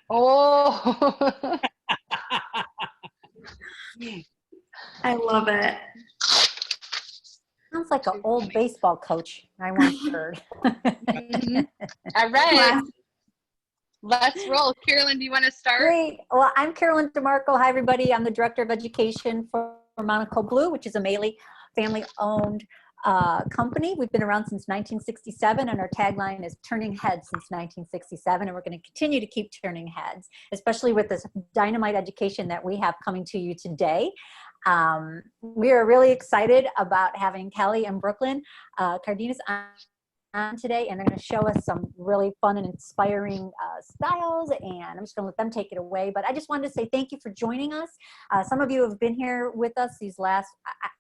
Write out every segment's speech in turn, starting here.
Oh. I love it. Sounds like an old baseball coach I once heard. All right. Let's roll. Carolyn, do you want to start? Great. Well, I'm Carolyn DeMarco. Hi, everybody. I'm the Director of Education for Monaco Blue, which is a Maley family-owned company. We've been around since 1967, and our tagline is turning heads since 1967, and we're going to continue to keep turning heads, especially with this dynamite education that we have coming to you today. We are really excited about having Kelly and Brooklyn Cardenas on today, and they're going to show us some really fun and inspiring styles, and I'm just going to let them take it away. But I just wanted to say thank you for joining us. Some of you have been here with us these last,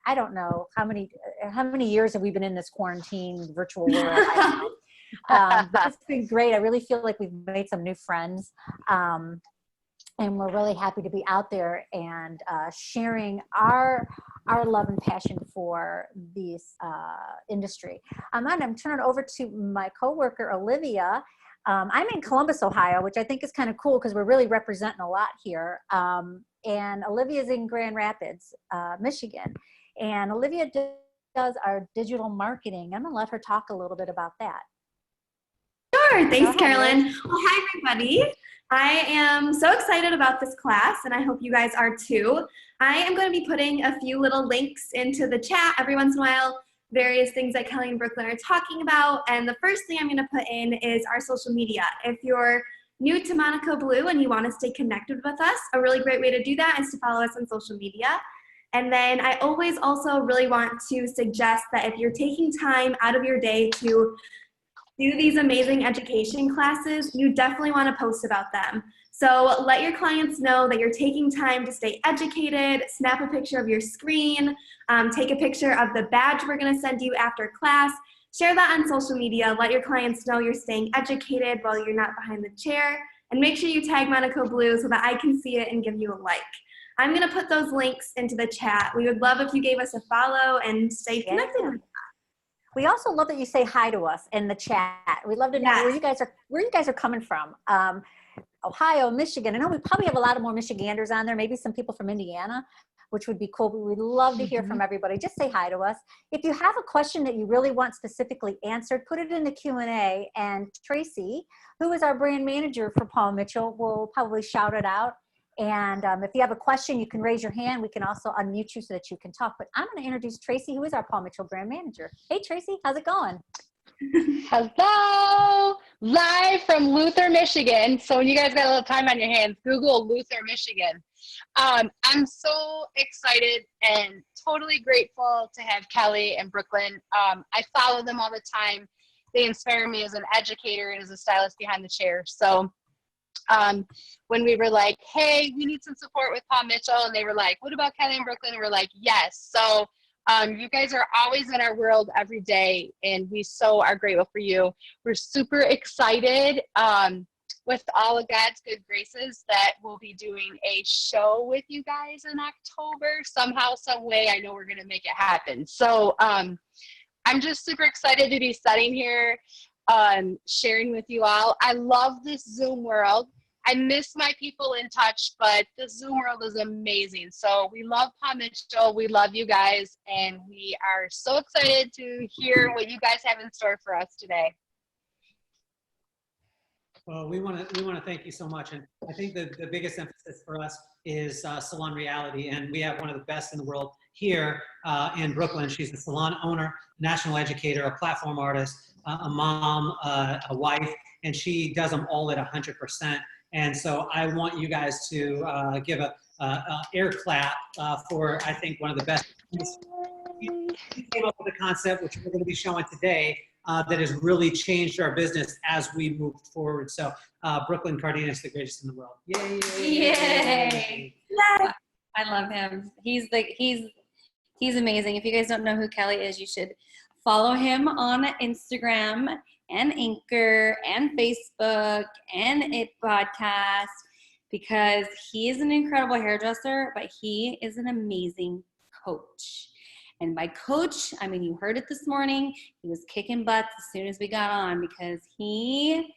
I don't know, how many years have we been in this quarantine virtual world? I don't know. But it's been great. I really feel like we've made some new friends. And we're really happy to be out there and sharing our love and passion for this industry. I'm going to turn it over to my coworker, Olivia. I'm in Columbus, Ohio, which I think is kind of cool because we're really representing a lot here. And Olivia's in Grand Rapids, Michigan. And Olivia does our digital marketing. I'm going to let her talk a little bit about that. Sure. Thanks, Carolyn. Well, hi, everybody. I am so excited about this class, and I hope you guys are too. I am going to be putting a few little links into the chat every once in a while, various things that Kelly and Brooklyn are talking about. And the first thing I'm going to put in is our social media. If you're new to Monaco Blue and you want to stay connected with us, a really great way to do that is to follow us on social media. And then I always also really want to suggest that if you're taking time out of your day to do these amazing education classes, you definitely want to post about them. So let your clients know that you're taking time to stay educated, snap a picture of your screen, take a picture of the badge we're going to send you after class, share that on social media, let your clients know you're staying educated while you're not behind the chair, and make sure you tag Monaco Blue so that I can see it and give you a like. I'm going to put those links into the chat. We would love if you gave us a follow and stay connected with us. We also love that you say hi to us in the chat. We love to know where you guys are coming from. Ohio, Michigan. I know we probably have a lot of more Michiganders on there, maybe some people from Indiana, which would be cool. But we'd love to hear from everybody. Just say hi to us. If you have a question that you really want specifically answered, put it in the Q&A, and Tracy, who is our brand manager for Paul Mitchell, will probably shout it out. And if you have a question, you can raise your hand. We can also unmute you so that you can talk. But I'm going to introduce Tracy, who is our Paul Mitchell brand manager. Hey, Tracy, how's it going? Hello, live from Luther, Michigan. So when you guys got a little time on your hands, Google Luther, Michigan. I'm so excited and totally grateful to have Kelly and Brooklyn. I follow them all the time. They inspire me as an educator and as a stylist behind the chair. So when we were like, hey, we need some support with Paul Mitchell, and they were like, what about Kelly and Brooklyn? And we're like, yes. So you guys are always in our world every day, and we so are grateful for you. We're super excited with all of God's good graces that we'll be doing a show with you guys in October. Somehow, some way, I know we're going to make it happen. So I'm just super excited to be sitting here sharing with you all. I love this Zoom world. I miss my people in touch, but the Zoom world is amazing. So we love Paul Mitchell. We love you guys, and we are so excited to hear what you guys have in store for us today. Well, we want to thank you so much, and I think the biggest emphasis for us is salon reality, and we have one of the best in the world here in Brooklyn. She's a salon owner, national educator, a platform artist, a mom, a wife, and she does them all at 100%. And so I want you guys to give a air clap for, I think, one of the best. We came up with a concept, which we're going to be showing today, that has really changed our business as we move forward. So Brooklyn Cardenas, the greatest in the world. Yay! Yay! Yay. I love him. He's amazing. If you guys don't know who Kelly is, you should follow him on Instagram and Anchor and Facebook and It Podcast, because he is an incredible hairdresser, but he is an amazing coach. And by coach, I mean, you heard it this morning, he was kicking butts as soon as we got on, because he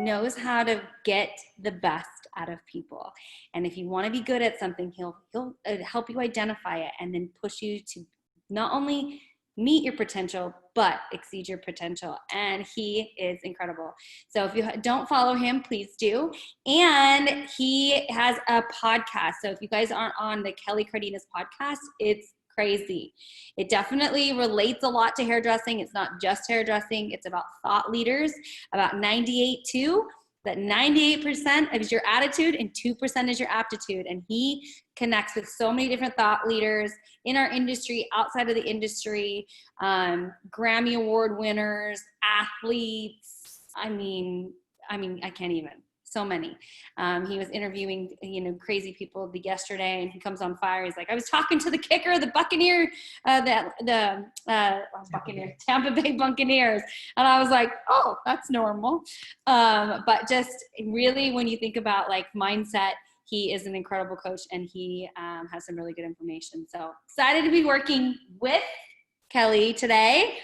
knows how to get the best out of people. And if you want to be good at something, he'll help you identify it and then push you to not only meet your potential, but exceed your potential. And he is incredible. So if you don't follow him, please do. And he has a podcast. So if you guys aren't on the Kelly Cardenas podcast, it's crazy. It definitely relates a lot to hairdressing. It's not just hairdressing. It's about thought leaders, about 98-2. That 98% is your attitude and 2% is your aptitude. And he connects with so many different thought leaders in our industry, outside of the industry, Grammy Award winners, athletes. I mean, I can't even. So many. He was interviewing, crazy people yesterday, and he comes on fire. He's like, I was talking to the kicker of the Buccaneer, Tampa Bay Buccaneers. And I was like, oh, that's normal. But just really, when you think about like mindset, he is an incredible coach, and he has some really good information. So excited to be working with Kelly today.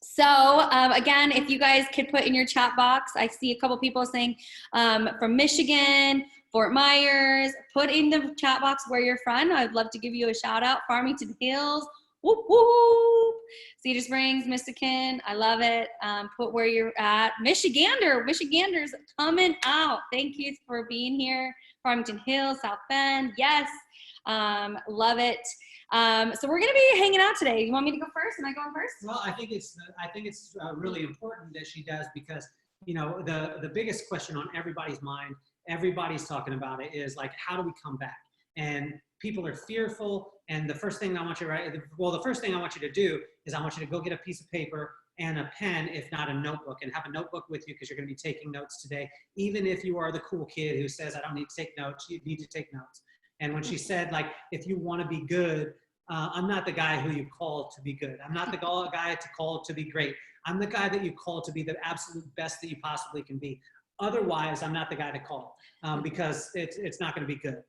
So again, if you guys could put in your chat box, I see a couple people saying from Michigan, Fort Myers, put in the chat box where you're from. I'd love to give you a shout out. Farmington Hills, whoop, whoop. Cedar Springs, Michigan, I love it. Put where you're at. Michiganders coming out. Thank you for being here. Farmington Hills, South Bend, yes, love it. So we're going to be hanging out today. You want me to go first? Am I going first? Well, I think it's really important that she does, because, the biggest question on everybody's mind, everybody's talking about it, is like, how do we come back? And people are fearful. And the first thing I want you to do is I want you to go get a piece of paper and a pen, if not a notebook, and have a notebook with you, because you're going to be taking notes today. Even if you are the cool kid who says, I don't need to take notes, you need to take notes. And when she said, like, if you want to be good, I'm not the guy who you call to be good. I'm not the guy to call to be great. I'm the guy that you call to be the absolute best that you possibly can be. Otherwise, I'm not the guy to call, because it's not going to be good.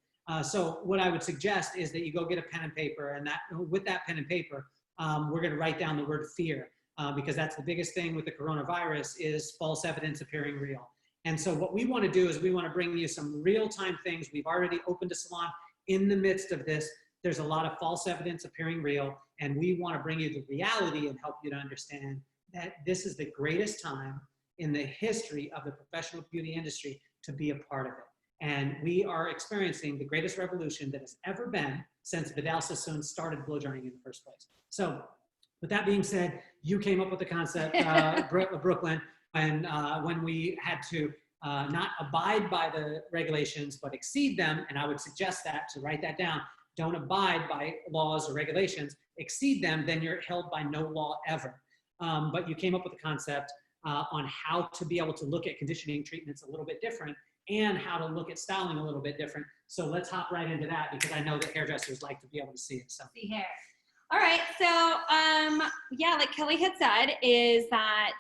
So what I would suggest is that you go get a pen and paper, and with that pen and paper, we're going to write down the word fear, because that's the biggest thing with the coronavirus, is false evidence appearing real. And so what we want to do is we want to bring you some real-time things. We've already opened a salon in the midst of this. There's a lot of false evidence appearing real, and we want to bring you the reality and help you to understand that this is the greatest time in the history of the professional beauty industry to be a part of it. And we are experiencing the greatest revolution that has ever been since Vidal Sassoon started blow drying in the first place. So with that being said, you came up with the concept, Brooklyn, and when we had to not abide by the regulations, but exceed them, and I would suggest that, to write that down, don't abide by laws or regulations, exceed them, then you're held by no law ever. But you came up with a concept on how to be able to look at conditioning treatments a little bit different, and how to look at styling a little bit different. So let's hop right into that, because I know that hairdressers like to be able to see it. So. See hair. All right, so yeah, like Kelly had said, is that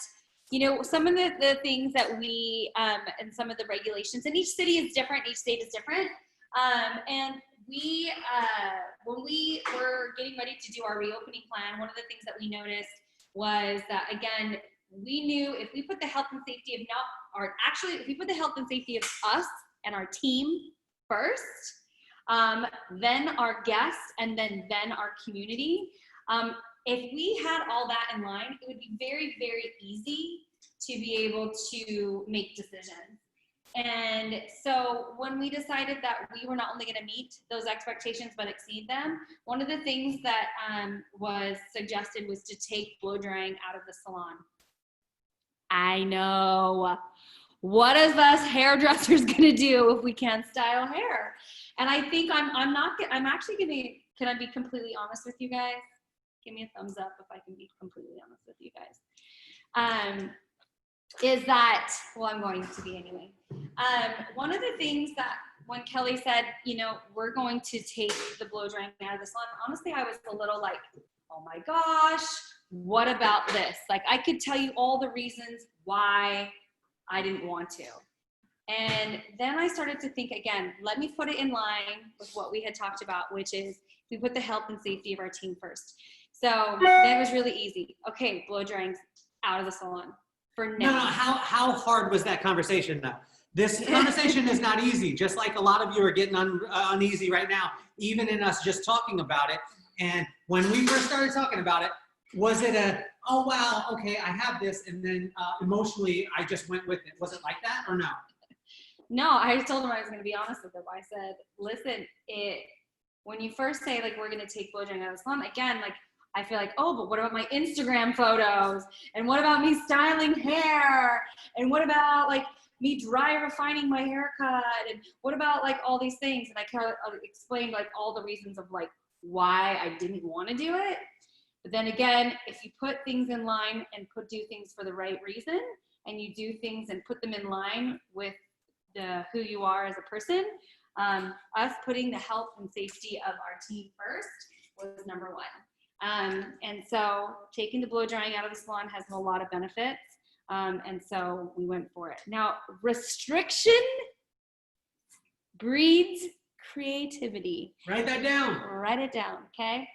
some of the things that we and some of the regulations, and each city is different, each state is different, and we when we were getting ready to do our reopening plan, one of the things that we noticed was that, again, we knew if we put the health and safety of if we put the health and safety of us and our team first, then our guests, and then our community. If we had all that in line, it would be very, very easy to be able to make decisions. And so when we decided that we were not only going to meet those expectations but exceed them, one of the things that was suggested was to take blow drying out of the salon. I know. What is us hairdressers going to do if we can't style hair? And I think I'm actually going to, can I be completely honest with you guys? Give me a thumbs up if I can be completely honest with you guys. Is that, well, I'm going to be anyway. One of the things that when Kelly said, we're going to take the blow drying out of the salon, honestly, I was a little like, oh my gosh, what about this? Like, I could tell you all the reasons why I didn't want to. And then I started to think, again, let me put it in line with what we had talked about, which is we put the health and safety of our team first. So that was really easy. Okay, blow drying out of the salon. for No, now. how hard was that conversation though? This conversation is not easy, just like a lot of you are getting uneasy right now, even in us just talking about it. And when we first started talking about it, was it a, oh wow, okay, I have this, and then emotionally I just went with it? Was it like that or no? No, I told him I was going to be honest with him. I said, listen, when you first say like we're going to take blow drying out of the salon, again, like I feel like, oh, but what about my Instagram photos? And what about me styling hair? And what about like me dry refining my haircut? And what about like all these things? And I kind of explained like all the reasons of like why I didn't want to do it. But then again, if you put things in line and do things for the right reason, and you do things and put them in line with who you are as a person, us putting the health and safety of our team first was number one. And so taking the blow drying out of the salon has a lot of benefits. And so we went for it. Now, restriction breeds creativity. Write that down. Write it down, okay?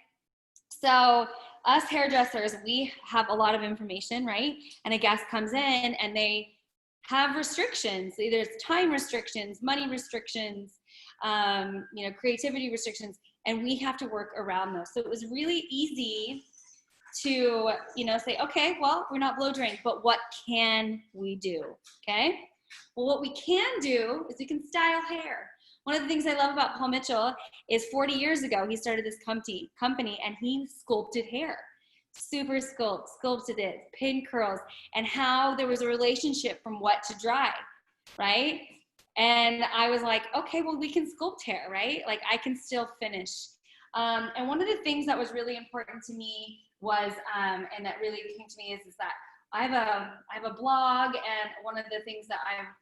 So us hairdressers, we have a lot of information, right? And a guest comes in and they have restrictions. Either it's time restrictions, money restrictions, creativity restrictions, and we have to work around those. So it was really easy to, say, okay, well, we're not blow drying, but what can we do, okay? Well, what we can do is we can style hair. One of the things I love about Paul Mitchell is 40 years ago, he started this company and he sculpted hair. Super sculpted it, pin curls, and how there was a relationship from wet to dry, right? And I was like, okay, well, we can sculpt hair, right? Like I can still finish. And one of the things that was really important to me was, and that really came to me is that I have a blog, and one of the things that I've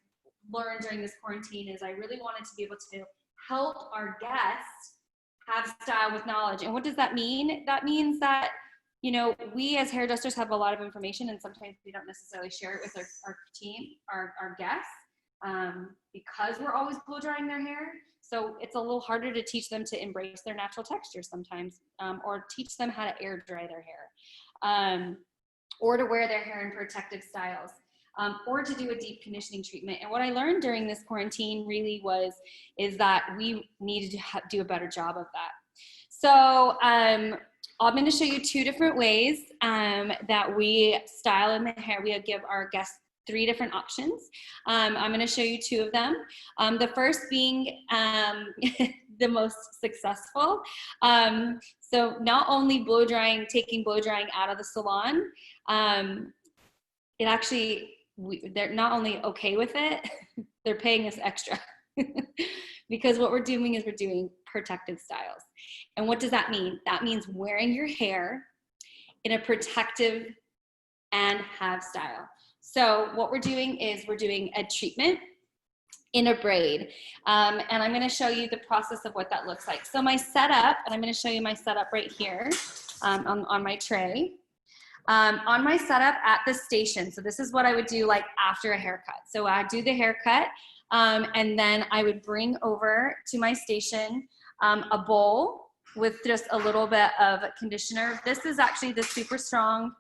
learned during this quarantine is I really wanted to be able to help our guests have style with knowledge. And what does that mean? That means that, we as hairdressers have a lot of information, and sometimes we don't necessarily share it with our team, our guests, because we're always blow drying their hair. So it's a little harder to teach them to embrace their natural texture sometimes, or teach them how to air dry their hair, or to wear their hair in protective styles, or to do a deep conditioning treatment. And what I learned during this quarantine really is that we needed to do a better job of that. So I'm going to show you two different ways that we style in the hair. We give our guests 3 different options. I'm going to show you 2 of them. The first being the most successful. So not only taking blow drying out of the salon, they're not only okay with it, they're paying us extra. Because what we're doing is we're doing protective styles. And what does that mean? That means wearing your hair in a protective and have style. So what we're doing is we're doing a treatment in a braid. And I'm going to show you the process of what that looks like. So my setup, and I'm going to show you my setup right here on my tray. On my setup at the station. So this is what I would do like after a haircut. So I do the haircut, and then I would bring over to my station a bowl with just a little bit of conditioner. This is actually the super strong,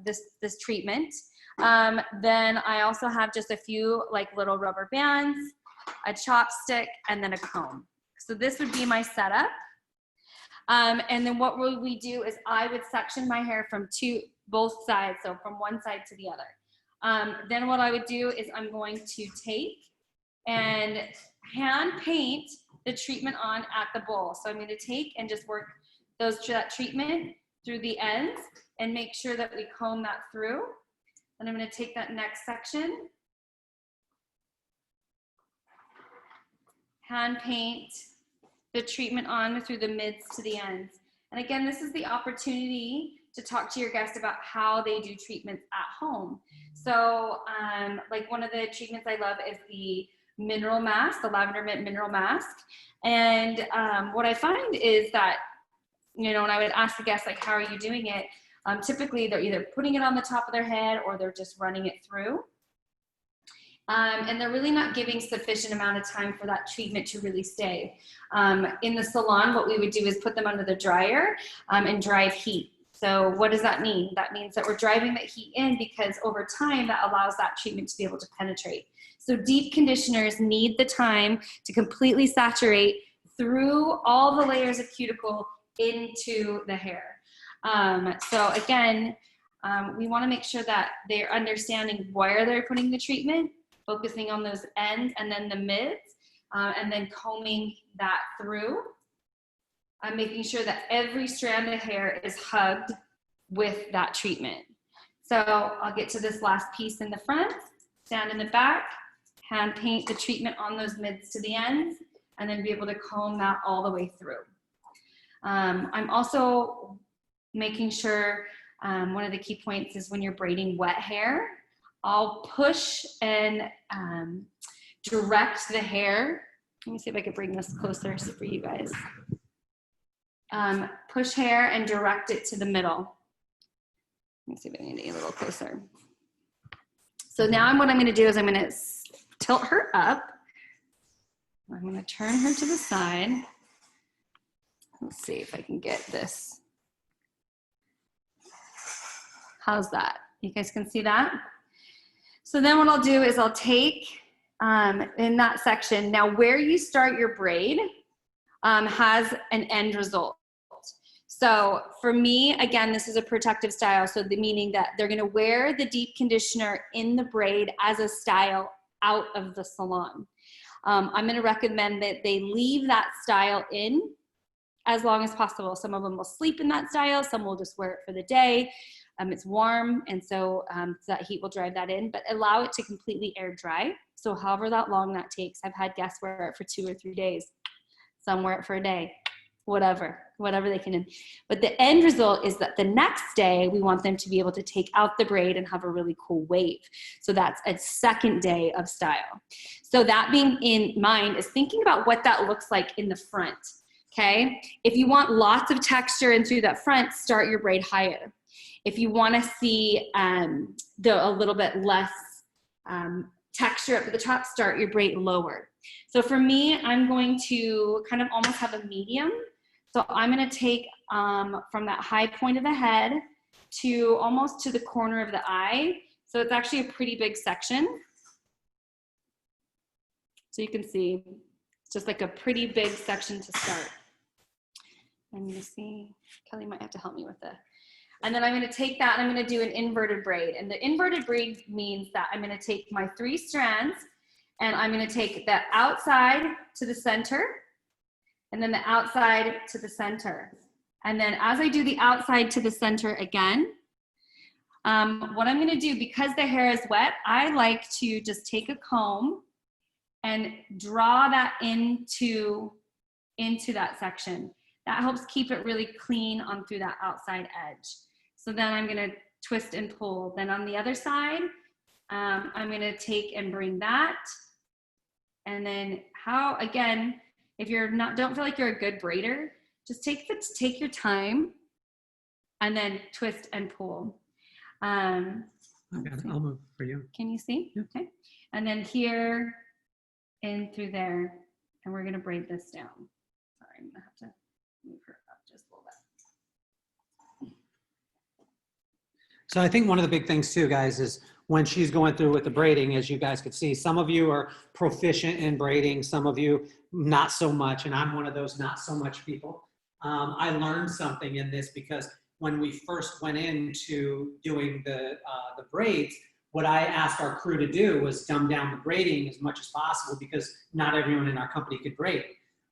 this treatment. Then I also have just a few like little rubber bands, a chopstick, and then a comb. So this would be my setup. And then what we do is I would section my hair from both sides, so from one side to the other. Then what I would do is I'm going to take and hand paint the treatment on at the bowl. So I'm going to take and just work that treatment through the ends and make sure that we comb that through. And I'm going to take that next section, hand paint the treatment on through the mids to the ends. And again, this is the opportunity to talk to your guests about how they do treatments at home. So like one of the treatments I love is the mineral mask, the lavender mint mineral mask. And what I find is that, when I would ask the guests, like, how are you doing it? Typically they're either putting it on the top of their head or they're just running it through. And they're really not giving sufficient amount of time for that treatment to really stay. In the salon, what we would do is put them under the dryer and drive heat. So what does that mean? That means that we're driving that heat in because over time that allows that treatment to be able to penetrate. So deep conditioners need the time to completely saturate through all the layers of cuticle into the hair. So again, we want to make sure that they're understanding where they're putting the treatment, focusing on those ends and then the mids, and then combing that through. Making sure that every strand of hair is hugged with that treatment. So I'll get to this last piece in the front, stand in the back, hand paint the treatment on those mids to the ends, and then be able to comb that all the way through. I'm also making sure, one of the key points is when you're braiding wet hair, I'll push and direct the hair. Let me see if I can bring this closer for you guys. Push hair and direct it to the middle. Let me see if I can get a little closer. So now what I'm going to do is I'm going to tilt her up. I'm going to turn her to the side. Let's see if I can get this. How's that? You guys can see that? So then what I'll do is I'll take in that section, now where you start your braid has an end result. So for me, again, this is a protective style. So the meaning that they're gonna wear the deep conditioner in the braid as a style out of the salon. I'm gonna recommend that they leave that style in as long as possible. Some of them will sleep in that style, some will just wear it for the day. It's warm, and so that heat will drive that in, but allow it to completely air dry. So however that long that takes, I've had guests wear it for 2 or 3 days. Some wear it for a day, whatever they can. But the end result is that the next day, we want them to be able to take out the braid and have a really cool wave. So that's a second day of style. So that being in mind is thinking about what that looks like in the front, okay? If you want lots of texture in through that front, start your braid higher. If you want to see a little bit less texture up at the top, start your braid lower. So for me, I'm going to kind of almost have a medium. So I'm going to take from that high point of the head to almost to the corner of the eye. So it's actually a pretty big section. So you can see it's just like a pretty big section to start. I'm going to see, Kelly might have to help me with this. And then I'm going to take that and I'm going to do an inverted braid. And the inverted braid means that I'm going to take my 3 strands and I'm going to take the outside to the center and then the outside to the center. And then as I do the outside to the center again, what I'm going to do, because the hair is wet, I like to just take a comb and draw that into that section. That helps keep it really clean on through that outside edge. So then I'm gonna twist and pull. Then on the other side, I'm gonna take and bring that. And then again, if you're don't feel like you're a good braider, just take your time and then twist and pull. Okay, I'll move for you. Can you see? Yeah. Okay. And then here and through there, and we're gonna braid this down. Sorry, I'm gonna have to move her up just a little bit. So I think one of the big things too, guys, is when she's going through with the braiding, as you guys could see, some of you are proficient in braiding, some of you not so much, and I'm one of those not so much people. I learned something in this because when we first went into doing the braids, what I asked our crew to do was dumb down the braiding as much as possible because not everyone in our company could braid.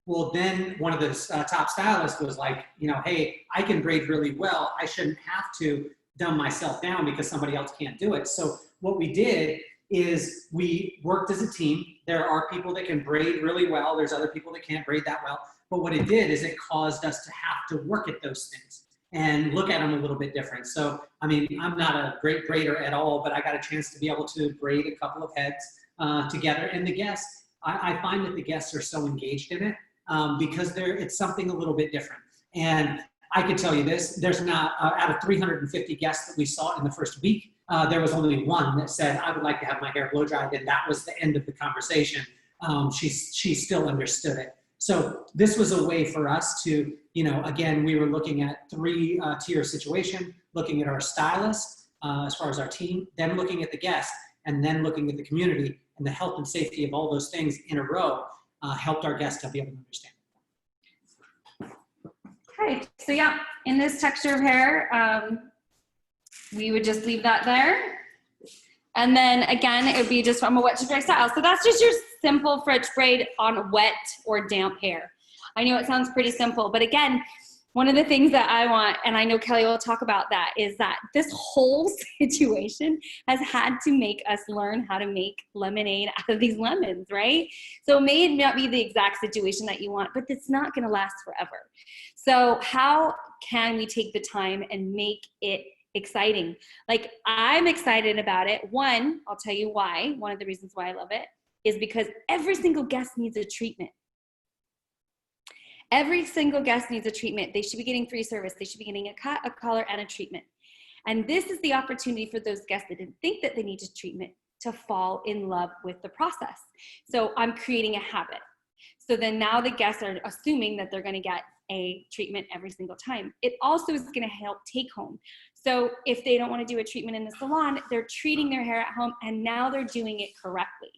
Well, then one of the top stylists was like, hey, I can braid really well. I shouldn't have to dumb myself down because somebody else can't do it. So what we did is we worked as a team. There are people that can braid really well. There's other people that can't braid that well. But what it did is it caused us to have to work at those things and look at them a little bit different. So, I mean, I'm not a great braider at all, but I got a chance to be able to braid a couple of heads together. And the guests, I find that the guests are so engaged in it because it's something a little bit different. And I can tell you this, there's not, out of 350 guests that we saw in the first week, there was only one that said, I would like to have my hair blow dried, and that was the end of the conversation. She still understood it. So this was a way for us to, again, we were looking at 3-tier situation, looking at our stylists as far as our team, then looking at the guests, and then looking at the community, and the health and safety of all those things in a row helped our guests to be able to understand. Okay, so yeah, in this texture of hair, we would just leave that there. And then again, it would be just from a wet to dry style. So that's just your simple French braid on wet or damp hair. I know it sounds pretty simple, but again, one of the things that I want, and I know Kelly will talk about that, is that this whole situation has had to make us learn how to make lemonade out of these lemons, right? So it may not be the exact situation that you want, but it's not gonna last forever. So how can we take the time and make it exciting? Like, I'm excited about it. One, I'll tell you why. One of the reasons why I love it is because every single guest needs a treatment. Every single guest needs a treatment. They should be getting free service. They should be getting a cut, a color, and a treatment. And this is the opportunity for those guests that didn't think that they needed treatment to fall in love with the process. So I'm creating a habit. So then now the guests are assuming that they're going to get a treatment every single time. It also is going to help take home. So if they don't want to do a treatment in the salon, they're treating their hair at home, and now they're doing it correctly.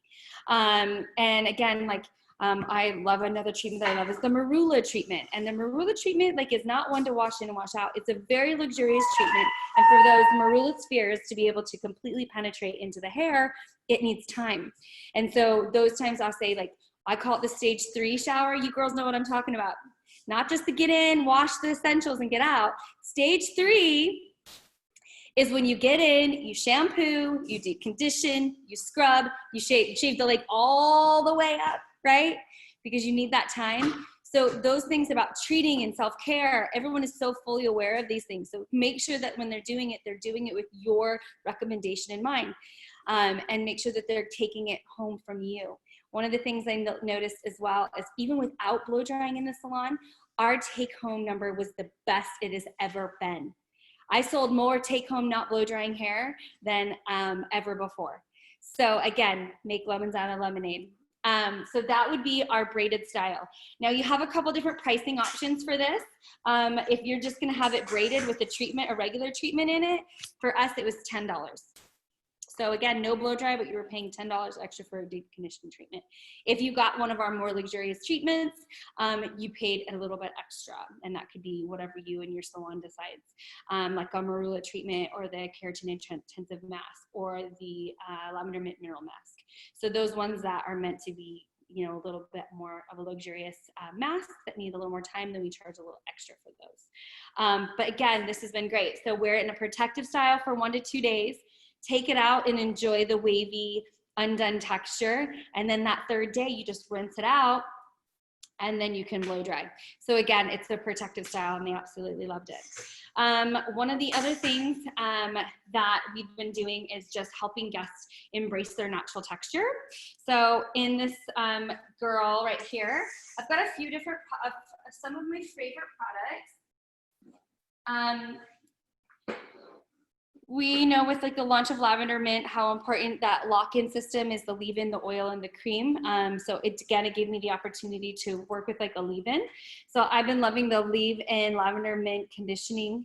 And again, like, I love another treatment that I love is the marula treatment. And the marula treatment, like, is not one to wash in and wash out. It's a very luxurious treatment. And for those marula spheres to be able to completely penetrate into the hair, it needs time. And so those times I'll say, like, I call it the stage 3 shower. You girls know what I'm talking about. Not just to get in, wash the essentials, and get out. Stage 3 is when you get in, you shampoo, you deep condition, you scrub, you shave the lake all the way up, right? Because you need that time. So those things about treating and self-care, everyone is so fully aware of these things. So make sure that when they're doing it with your recommendation in mind, and make sure that they're taking it home from you. One of the things I noticed as well is even without blow drying in the salon, our take-home number was the best it has ever been. I sold more take-home not blow drying hair than ever before. So again, make lemons out of lemonade. So that would be our braided style. Now you have a couple different pricing options for this. If you're just gonna have it braided with a treatment, a regular treatment in it, for us it was $10. So again, no blow dry, but you were paying $10 extra for a deep conditioning treatment. If you got one of our more luxurious treatments, you paid a little bit extra, and that could be whatever you and your salon decides, like a marula treatment or the keratin intensive mask or the lavender mint mineral mask. So those ones that are meant to be, a little bit more of a luxurious mask that need a little more time, then we charge a little extra for those. But again, this has been great. So wear it in a protective style for 1 to 2 days. Take it out and enjoy the wavy, undone texture. And then that 3rd day, you just rinse it out, and then you can blow dry. So again, it's the protective style, and they absolutely loved it. One of the other things that we've been doing is just helping guests embrace their natural texture. So in this girl right here, I've got a few different, some of my favorite products. We know with like the launch of Lavender Mint how important that lock-in system is, the leave-in, the oil, and the cream. So it gave me the opportunity to work with like a leave-in. So I've been loving the leave-in Lavender Mint conditioning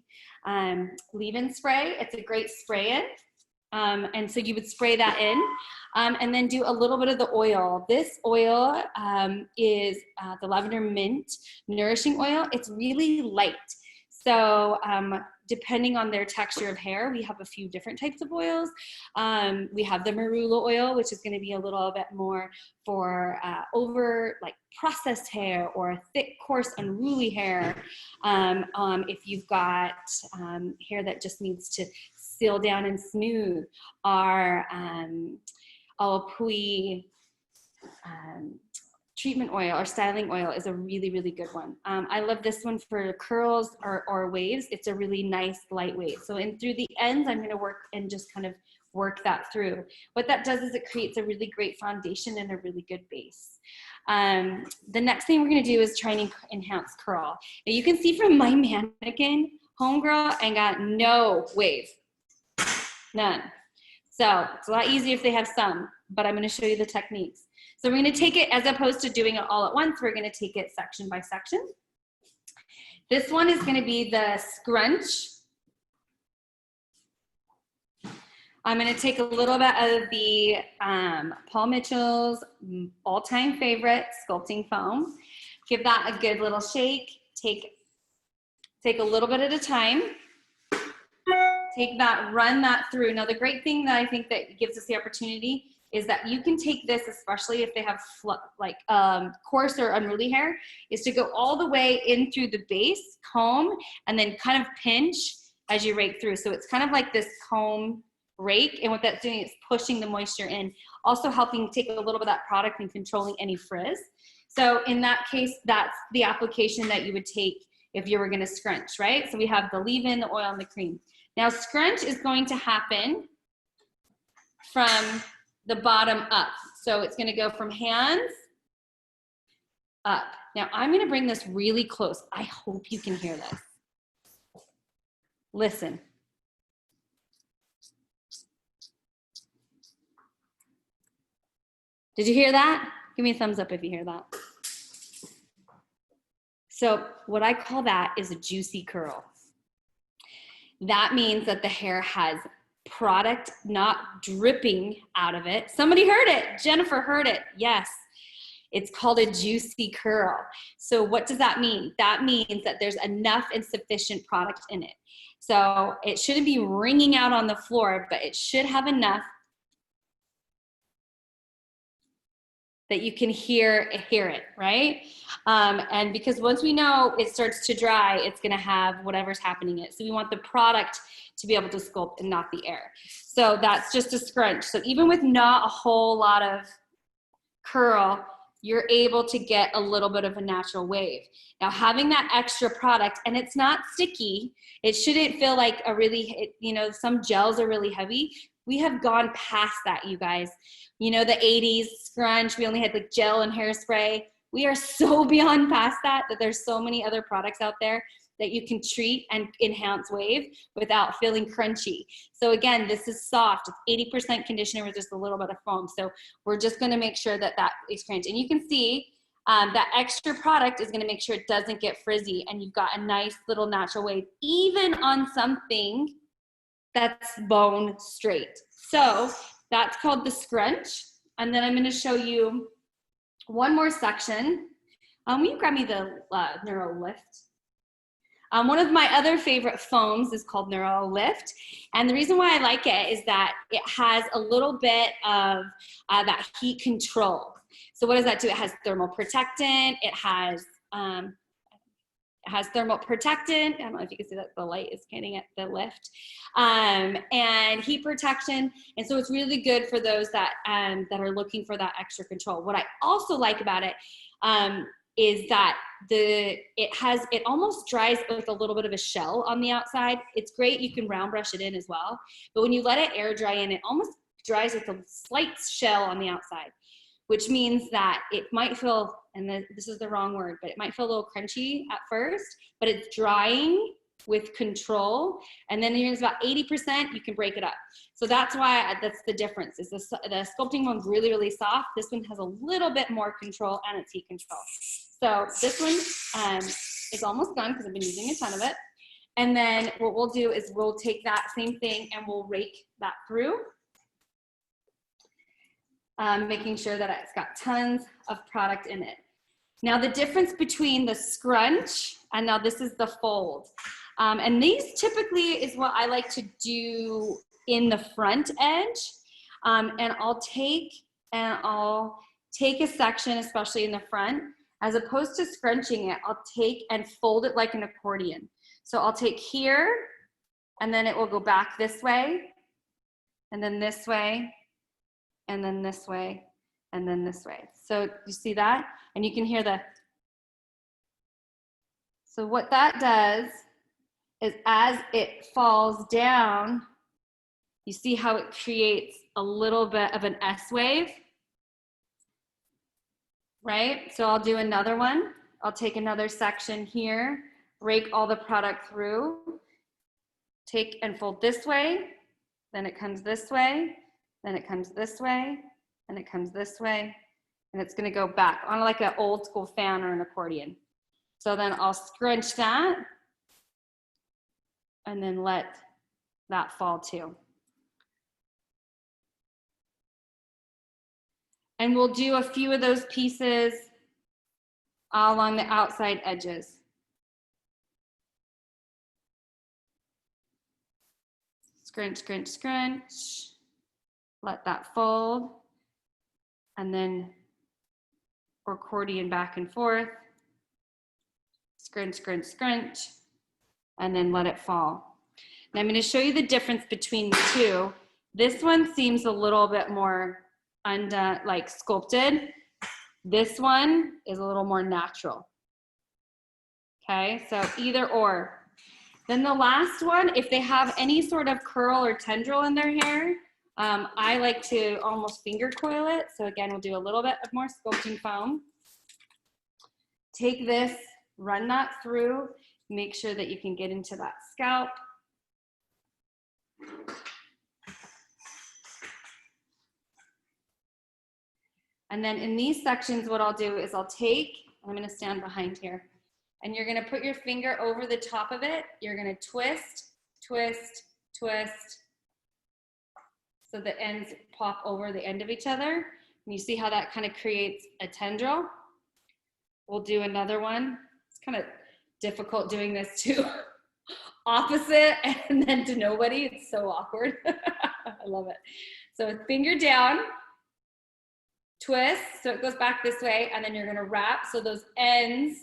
leave-in spray. It's a great spray-in. And so you would spray that in and then do a little bit of the oil. This oil is the Lavender Mint Nourishing Oil. It's really light. So depending on their texture of hair, we have a few different types of oils. We have the marula oil, which is going to be a little bit more for over like processed hair or thick, coarse, unruly hair. If you've got hair that just needs to seal down and smooth, our Alapui treatment oil or styling oil is a really, really good one. I love this one for curls or waves. It's a really nice lightweight. So through the ends, I'm gonna work and just kind of work that through. What that does is it creates a really great foundation and a really good base. The next thing we're gonna do is try and enhance curl. Now you can see from my mannequin, homegirl, I got no wave, none. So it's a lot easier if they have some. but I'm going to show you the techniques. So we're going to take it, as opposed to doing it all at once, we're going to take it section by section. This one is going to be the scrunch. I'm going to take a little bit of the Paul Mitchell's all-time favorite sculpting foam. Give that a good little shake. Take a little bit at a time. Take that, run that through. Now, the great thing that I think that gives us the opportunity is that you can take this, especially if they have coarse or unruly hair, is to go all the way in through the base, comb, and then kind of pinch as you rake through. So it's kind of like this comb rake, and what that's doing is pushing the moisture in, also helping take a little bit of that product and controlling any frizz. So in that case, that's the application that you would take if you were gonna scrunch, right? So we have the leave-in, the oil, and the cream. Now scrunch is going to happen from the bottom up. So it's gonna go from hands up. Now I'm gonna bring this really close. I hope you can hear this. Listen. Did you hear that? Give me a thumbs up if you hear that. So what I call that is a juicy curl. That means that the hair has product not dripping out of it. Somebody heard it. Jennifer heard it. Yes. It's called a juicy curl. So what does that mean? That means that there's enough and sufficient product in it. So it shouldn't be wringing out on the floor, but it should have enough that you can hear it, right? And because once we know it starts to dry, it's gonna have whatever's happening in it. So we want the product to be able to sculpt and not the air. So that's just a scrunch. So even with not a whole lot of curl, you're able to get a little bit of a natural wave. Now having that extra product, and it's not sticky, it shouldn't feel like a really, you know, some gels are really heavy. We have gone past that, you guys. You know, the 80s scrunch, we only had like gel and hairspray. We are so beyond past that there's so many other products out there that you can treat and enhance wave without feeling crunchy. So again, this is soft. It's 80% conditioner with just a little bit of foam. So we're just gonna make sure that that is crunchy. And you can see that extra product is gonna make sure it doesn't get frizzy, and you've got a nice little natural wave, even on something that's bone straight. So that's called the scrunch. And then I'm gonna show you one more section. Will you grab me the Neuro Lift? One of my other favorite foams is called Neuro Lift. And the reason why I like it is that it has a little bit of that heat control. So what does that do? It has thermal protectant. It has thermal protectant. I don't know if you can see that the light is getting at the lift. And heat protection. And so it's really good for those that are looking for that extra control. What I also like about it is that it almost dries with a little bit of a shell on the outside. It's great. You can round brush it in as well. But when you let it air dry in, it almost dries with a slight shell on the outside, which means that it might feel, and this is the wrong word, but it might feel a little crunchy at first, but it's drying with control. And then it's about 80%, you can break it up. So that's why that's the difference, is the sculpting one's really, really soft. This one has a little bit more control, and it's heat control. So this one is almost done because I've been using a ton of it. And then what we'll do is we'll take that same thing and we'll rake that through. Making sure that it's got tons of product in it. Now the difference between the scrunch and now this is the fold. And these typically is what I like to do in the front edge. And I'll take a section, especially in the front, as opposed to scrunching it, I'll take and fold it like an accordion. So I'll take here, and then it will go back this way, and then this way, and then this way, and then this way. So you see that? And you can hear so what that does is as it falls down, you see how it creates a little bit of an S wave, right? So I'll do another one. I'll take another section here, rake all the product through, take and fold this way, then it comes this way, then it comes this way, and it comes this way, and it's gonna go back on like an old school fan or an accordion. So then I'll scrunch that and then let that fall too. And we'll do a few of those pieces along the outside edges. Scrunch, scrunch, scrunch. Let that fold. And then accordion back and forth. Scrunch, scrunch, scrunch. And then let it fall. Now I'm going to show you the difference between the two. This one seems a little bit more undone, like sculpted. This one is a little more natural. Okay, so either or. Then the last one, if they have any sort of curl or tendril in their hair, I like to almost finger coil it. So again, we'll do a little bit of more sculpting foam. Take this, run that through, make sure that you can get into that scalp. And then in these sections, what I'll do is I'll take, I'm gonna stand behind here, and you're gonna put your finger over the top of it. You're gonna twist, twist, twist, so the ends pop over the end of each other. And you see how that kind of creates a tendril? We'll do another one. It's kind of difficult doing this to opposite and then to nobody. It's so awkward. I love it. So finger down, twist, so it goes back this way, and then you're gonna wrap, so those ends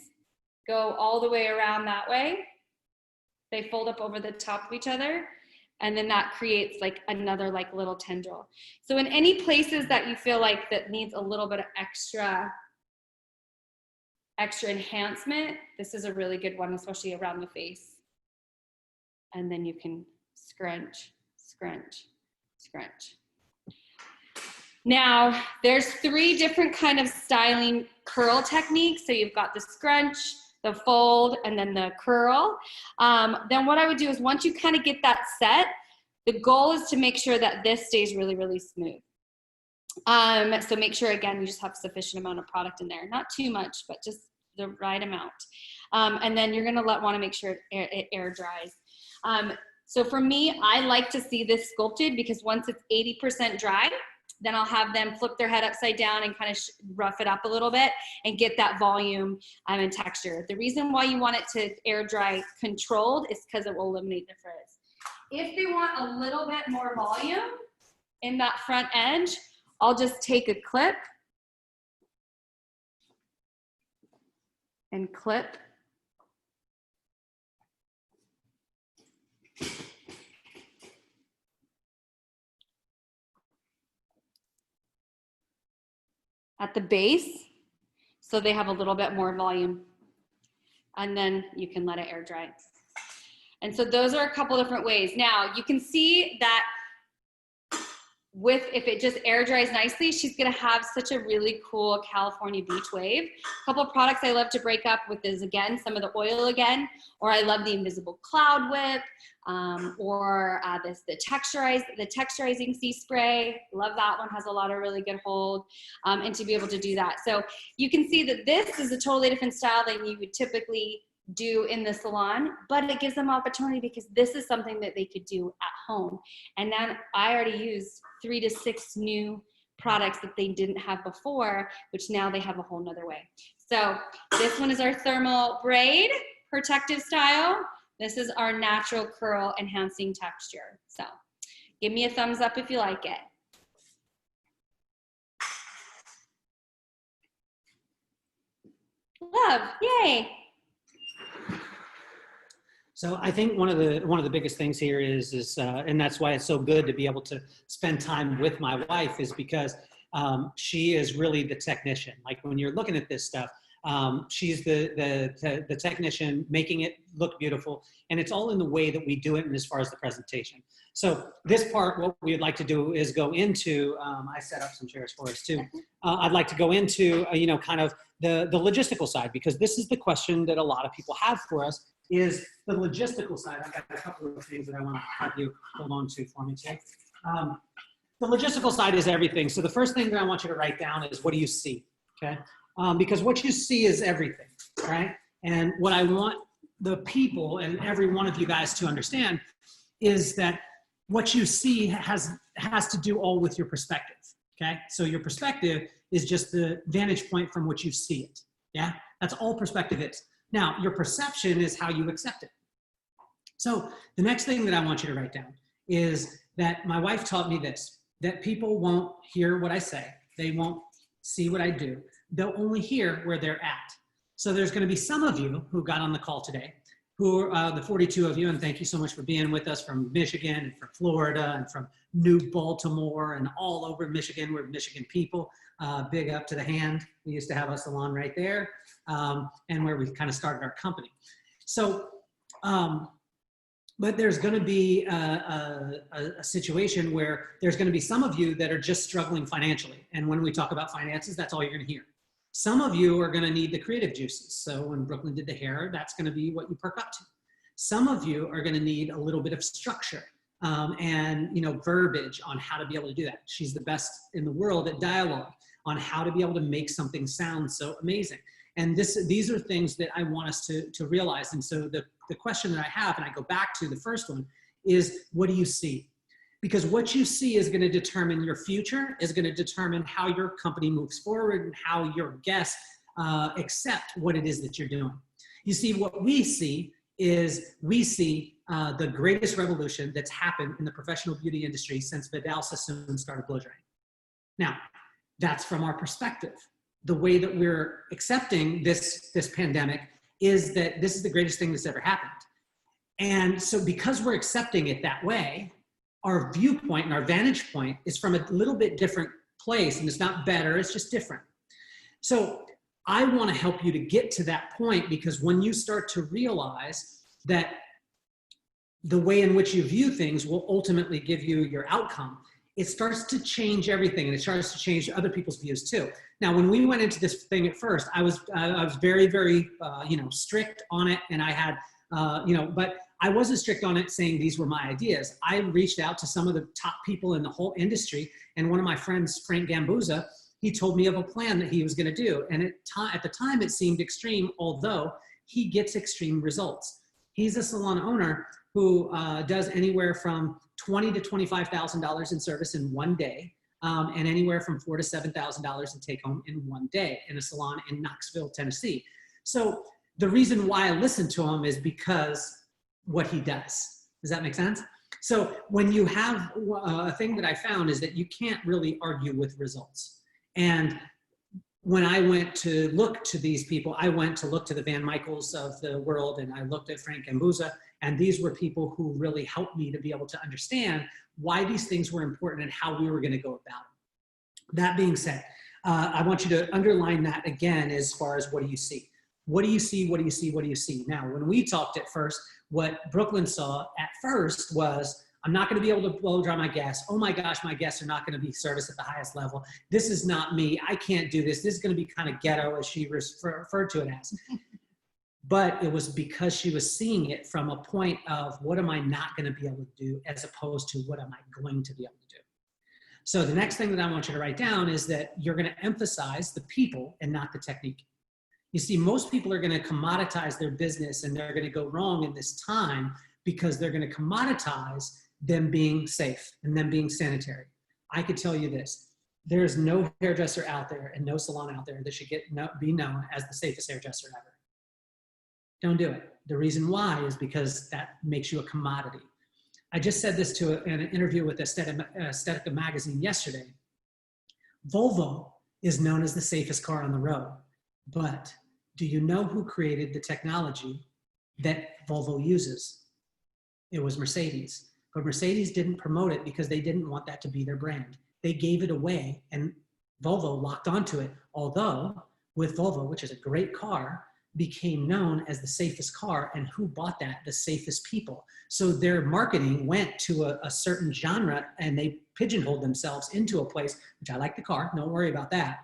go all the way around that way. They fold up over the top of each other, and then that creates like another like little tendril. So in any places that you feel like that needs a little bit of extra enhancement, this is a really good one, especially around the face. And then you can scrunch, scrunch, scrunch. Now, there's 3 different kind of styling curl techniques. So you've got the scrunch, the fold, and then the curl. Then what I would do is once you kind of get that set, the goal is to make sure that this stays really, really smooth. So make sure, again, you just have sufficient amount of product in there. Not too much, but just the right amount. And then you're gonna want to make sure it air dries. So for me, I like to see this sculpted because once it's 80% dry, then I'll have them flip their head upside down and kind of rough it up a little bit and get that volume and texture. The reason why you want it to air dry controlled is because it will eliminate the frizz. If they want a little bit more volume in that front edge, I'll just take a clip and clip. At the base, so they have a little bit more volume. And then you can let it air dry. And so those are a couple different ways. Now, you can see that if it just air dries nicely, she's gonna have such a really cool California beach wave. A couple of products I love to break up with is, again, some of the oil again, or I love the invisible cloud whip, or the texturizing sea spray. Love that one, has a lot of really good hold, and to be able to do that. So you can see that this is a totally different style than you would typically do in the salon, but it gives them opportunity because this is something that they could do at home. And then I already used 3 to 6 new products that they didn't have before, which now they have a whole nother way. So this one is our thermal braid protective style. This is our natural curl enhancing texture. So give me a thumbs up if you like it. Love, yay. So I think one of the biggest things here is and that's why it's so good to be able to spend time with my wife, is because she is really the technician. Like when you're looking at this stuff, she's the technician making it look beautiful, and it's all in the way that we do it and as far as the presentation. So this part, what we would like to do is go into, I set up some chairs for us too. I'd like to go into, kind of the logistical side, because this is the question that a lot of people have for us, is the logistical side. I've got a couple of things that I want to have you hold on to for me too. The logistical side is everything. So the first thing that I want you to write down is, what do you see? Okay. Because what you see is everything, right? And what I want the people and every one of you guys to understand is that what you see has to do all with your perspective. Okay. So your perspective is just the vantage point from which you see it. Yeah. That's all perspective is. Now, your perception is how you accept it. So the next thing that I want you to write down is that my wife taught me this, that people won't hear what I say. They won't see what I do. They'll only hear where they're at. So there's going to be some of you who got on the call today, who are the 42 of you, and thank you so much for being with us from Michigan and from Florida and from New Baltimore and all over Michigan. We're Michigan people. Big up to the hand. We used to have a salon right there, and where we kind of started our company. So, but there's going to be a situation where there's going to be some of you that are just struggling financially. And when we talk about finances, that's all you're going to hear. Some of you are going to need the creative juices. So when Brooklyn did the hair, that's going to be what you perk up to. Some of you are going to need a little bit of structure and verbiage on how to be able to do that. She's the best in the world at dialogue on how to be able to make something sound so amazing. And these are things that I want us to realize. And so the question that I have, and I go back to the first one, is what do you see? Because what you see is going to determine your future, is going to determine how your company moves forward and how your guests accept what it is that you're doing. You see, what we see is the greatest revolution that's happened in the professional beauty industry since Vidal Sassoon started blow drying. Now, that's from our perspective. The way that we're accepting this pandemic is that this is the greatest thing that's ever happened. And so because we're accepting it that way, our viewpoint and our vantage point is from a little bit different place, and it's not better, it's just different. So I want to help you to get to that point, because when you start to realize that the way in which you view things will ultimately give you your outcome, it starts to change everything, and it starts to change other people's views too. Now, when we went into this thing at first, I was very, very, strict on it, and I had, but I wasn't strict on it saying these were my ideas. I reached out to some of the top people in the whole industry, and one of my friends, Frank Gambuza, he told me of a plan that he was going to do, and at the time it seemed extreme, although he gets extreme results. He's a salon owner who does anywhere from $20,000 to $25,000 in service in one day, and anywhere from $4,000 to $7,000 in take home in one day in a salon in Knoxville, Tennessee. So the reason why I listen to him is because what he does. Does that make sense? So when you have a thing that I found is that you can't really argue with results. And when I went to look to these people, I went to look to the Van Michaels of the world, and I looked at Frank Gambuza, and these were people who really helped me to be able to understand why these things were important and how we were going to go about it. That being said, I want you to underline that again as far as what do you see? What do you see? What do you see? What do you see? Now, when we talked at first, what Brooklyn saw at first was, I'm not going to be able to blow dry my guests. Oh my gosh, my guests are not going to be serviced at the highest level. This is not me. I can't do this. This is going to be kind of ghetto, as she referred to it as. But it was because she was seeing it from a point of, what am I not going to be able to do, as opposed to what am I going to be able to do? So the next thing that I want you to write down is that you're going to emphasize the people and not the technique. You see, most people are going to commoditize their business, and they're going to go wrong in this time because they're going to commoditize them being safe and them being sanitary. I could tell you this, there's no hairdresser out there and no salon out there that should be known as the safest hairdresser ever. Don't do it. The reason why is because that makes you a commodity. I just said this in an interview with Aesthetica magazine yesterday. Volvo is known as the safest car on the road. But do you know who created the technology that Volvo uses? It was Mercedes. But Mercedes didn't promote it because they didn't want that to be their brand. They gave it away, and Volvo locked onto it. Although with Volvo, which is a great car, became known as the safest car, and who bought that? The safest people. So their marketing went to a certain genre, and they pigeonholed themselves into a place, which I like the car, don't worry about that.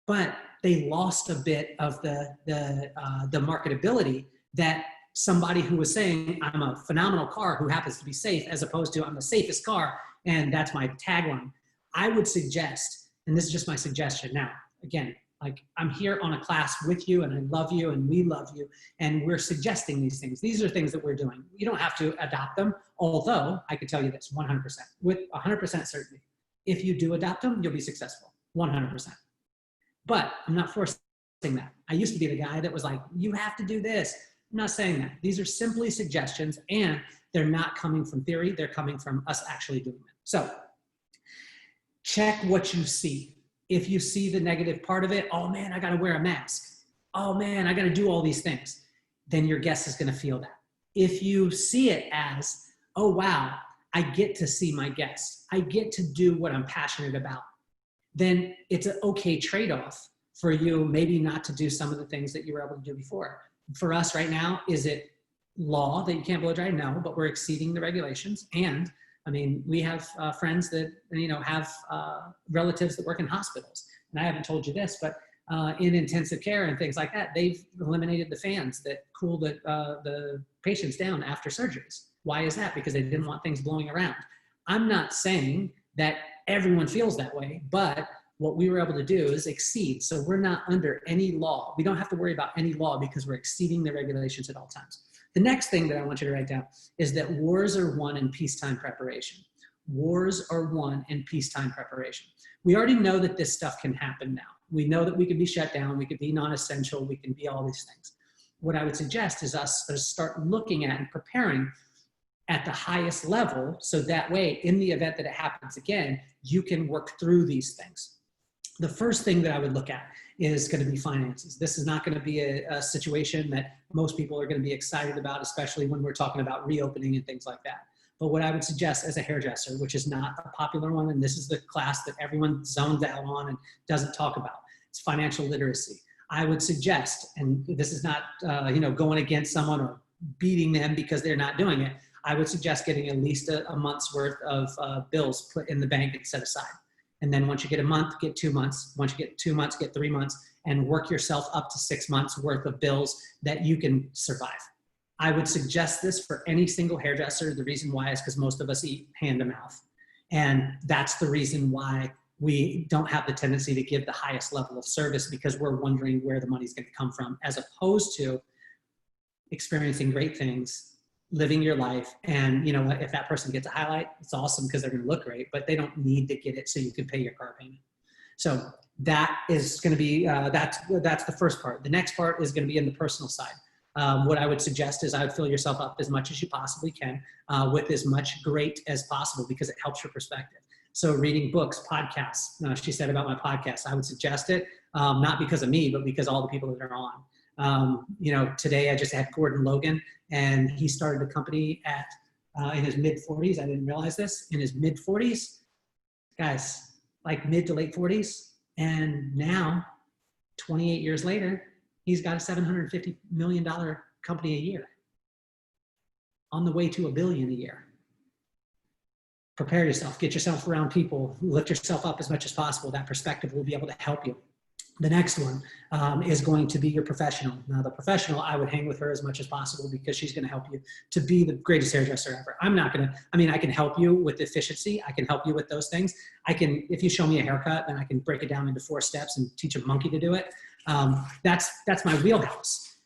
But they lost a bit of the marketability that somebody who was saying, I'm a phenomenal car who happens to be safe, as opposed to I'm the safest car And that's my tagline. I would suggest, and this is just my suggestion now, again, like I'm here on a class with you and I love you and we love you and we're suggesting these things. These are things that we're doing. You don't have to adopt them, although I could tell you this 100%, with 100% certainty. If you do adopt them, you'll be successful, 100%. But I'm not forcing that. I used to be the guy that was like, you have to do this. I'm not saying that. These are simply suggestions and they're not coming from theory. They're coming from us actually doing it. So check what you see. If you see the negative part of it, oh man, I got to wear a mask. Oh man, I got to do all these things. Then your guest is going to feel that. If you see it as, oh wow, I get to see my guest. I get to do what I'm passionate about. Then it's an okay trade-off for you maybe not to do some of the things that you were able to do before. For us right now, is it law that you can't blow dry? No, but we're exceeding the regulations. And I mean, we have friends that, you know, have relatives that work in hospitals. And I haven't told you this, but in intensive care and things like that, they've eliminated the fans that cool the patients down after surgeries. Why is that? Because they didn't want things blowing around. I'm not saying that everyone feels that way, but what we were able to do is exceed. So we're not under any law. We don't have to worry about any law because we're exceeding the regulations at all times. The next thing that I want you to write down is that wars are won in peacetime preparation. Wars are won in peacetime preparation. We already know that this stuff can happen now. We know that we could be shut down, we could be non-essential, we can be all these things. What I would suggest is us to start looking at and preparing at the highest level, so that way, in the event that it happens again, you can work through these things. The first thing that I would look at is going to be finances. This is not going to be a situation that most people are going to be excited about, especially when we're talking about reopening and things like that. But what I would suggest as a hairdresser, which is not a popular one, and this is the class that everyone zones out on and doesn't talk about, it's financial literacy. I would suggest, and this is not you know, going against someone or beating them because they're not doing it, I would suggest getting at least a month's worth of bills put in the bank and set aside. And then once you get a month, get 2 months. Once you get 2 months, get 3 months, and work yourself up to 6 months worth of bills that you can survive. I would suggest this for any single hairdresser. The reason why is because most of us eat hand to mouth. And that's the reason why we don't have the tendency to give the highest level of service, because we're wondering where the money's going to come from, as opposed to experiencing great things, living your life. And you know what, if that person gets a highlight, it's awesome because they're going to look great, but they don't need to get it so you can pay your car payment. So that is going to be, that's the first part. The next part is going to be in the personal side. What I would suggest is I would fill yourself up as much as you possibly can with as much great as possible, because it helps your perspective. So reading books, podcasts, she said about my podcast, I would suggest it, not because of me, but because all the people that are on. You know, today I just had Gordon Logan, and he started a company at in his mid 40s. I didn't realize this, in his mid 40s, guys, like mid to late 40s. And now 28 years later, he's got a $750 million company a year, on the way to $1 billion a year. Prepare yourself, get yourself around people, lift yourself up as much as possible. That perspective will be able to help you. The next one is going to be your professional. Now, the professional, I would hang with her as much as possible, because she's going to help you to be the greatest hairdresser ever. I'm not going to, I mean, I can help you with efficiency. I can help you with those things. I can, if you show me a haircut, then I can break it down into 4 steps and teach a monkey to do it. That's my wheelhouse.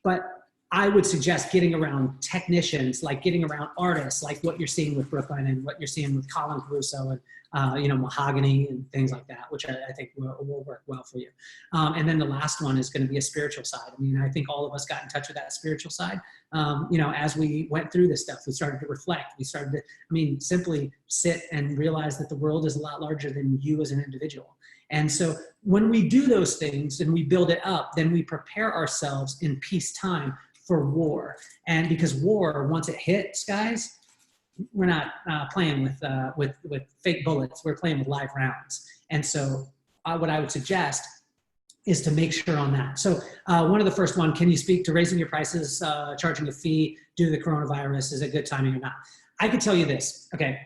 But I would suggest getting around technicians, like getting around artists, like what you're seeing with Brooklyn and what you're seeing with Colin Caruso and, you know, Mahogany and things like that, which I think will work well for you. And then the last one is going to be a spiritual side. I mean, I think all of us got in touch with that spiritual side. You know, as we went through this stuff, we started to reflect. We started to, I mean, simply sit and realize that the world is a lot larger than you as an individual. And so when we do those things and we build it up, then we prepare ourselves in peacetime for war. And because war, once it hits, guys, we're not playing with fake bullets. We're playing with live rounds. And so what I would suggest is to make sure on that. So one of the first one, can you speak to raising your prices, charging a fee due to the coronavirus? Is it good timing or not? I could tell you this. Okay.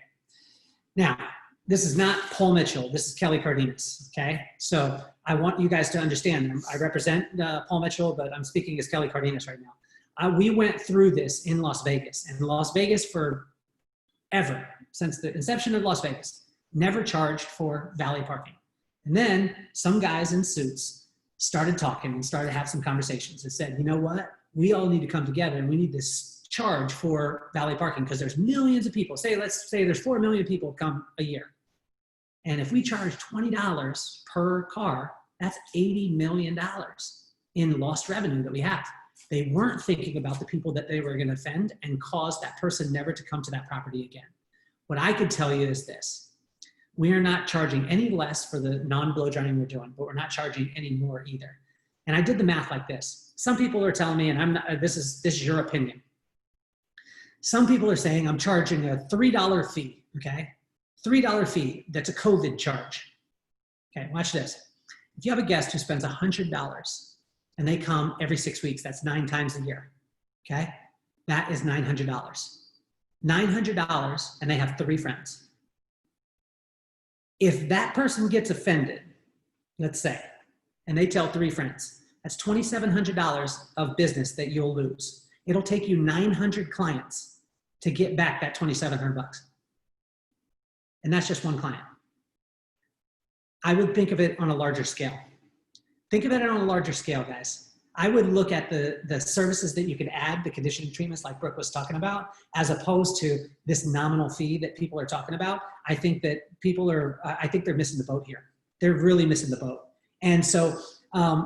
Now, this is not Paul Mitchell. This is Kelly Cardenas. Okay. So I want you guys to understand. I represent Paul Mitchell, but I'm speaking as Kelly Cardenas right now. We went through this in Las Vegas, and Las Vegas for ever, since the inception of Las Vegas, never charged for valet parking. And then some guys in suits started talking and started to have some conversations and said, you know what? We all need to come together and we need to charge for valet parking because there's millions of people. Let's say there's 4 million people come a year. And if we charge $20 per car, that's $80 million in lost revenue that we have. They weren't thinking about the people that they were going to offend and cause that person never to come to that property again. What I could tell you is this. We are not charging any less for the non-blow drying we're doing, but we're not charging any more either. And I did the math like this. Some people are telling me, and I'm not, this is your opinion. Some people are saying I'm charging a $3 fee, okay? $3 fee, that's a COVID charge. Okay, watch this. If you have a guest who spends $100 and they come every 6 weeks, that's 9 times a year, okay? That is $900. $900 and they have 3 friends. If that person gets offended, let's say, and they tell 3 friends, that's $2,700 of business that you'll lose. It'll take you 900 clients to get back that $2,700. And that's just one client. I would think of it on a larger scale. Think of it on a larger scale, guys. I would look at the services that you could add, the conditioning treatments like Brooke was talking about, as opposed to this nominal fee that people are talking about. I think that I think they're missing the boat here. They're really missing the boat. And so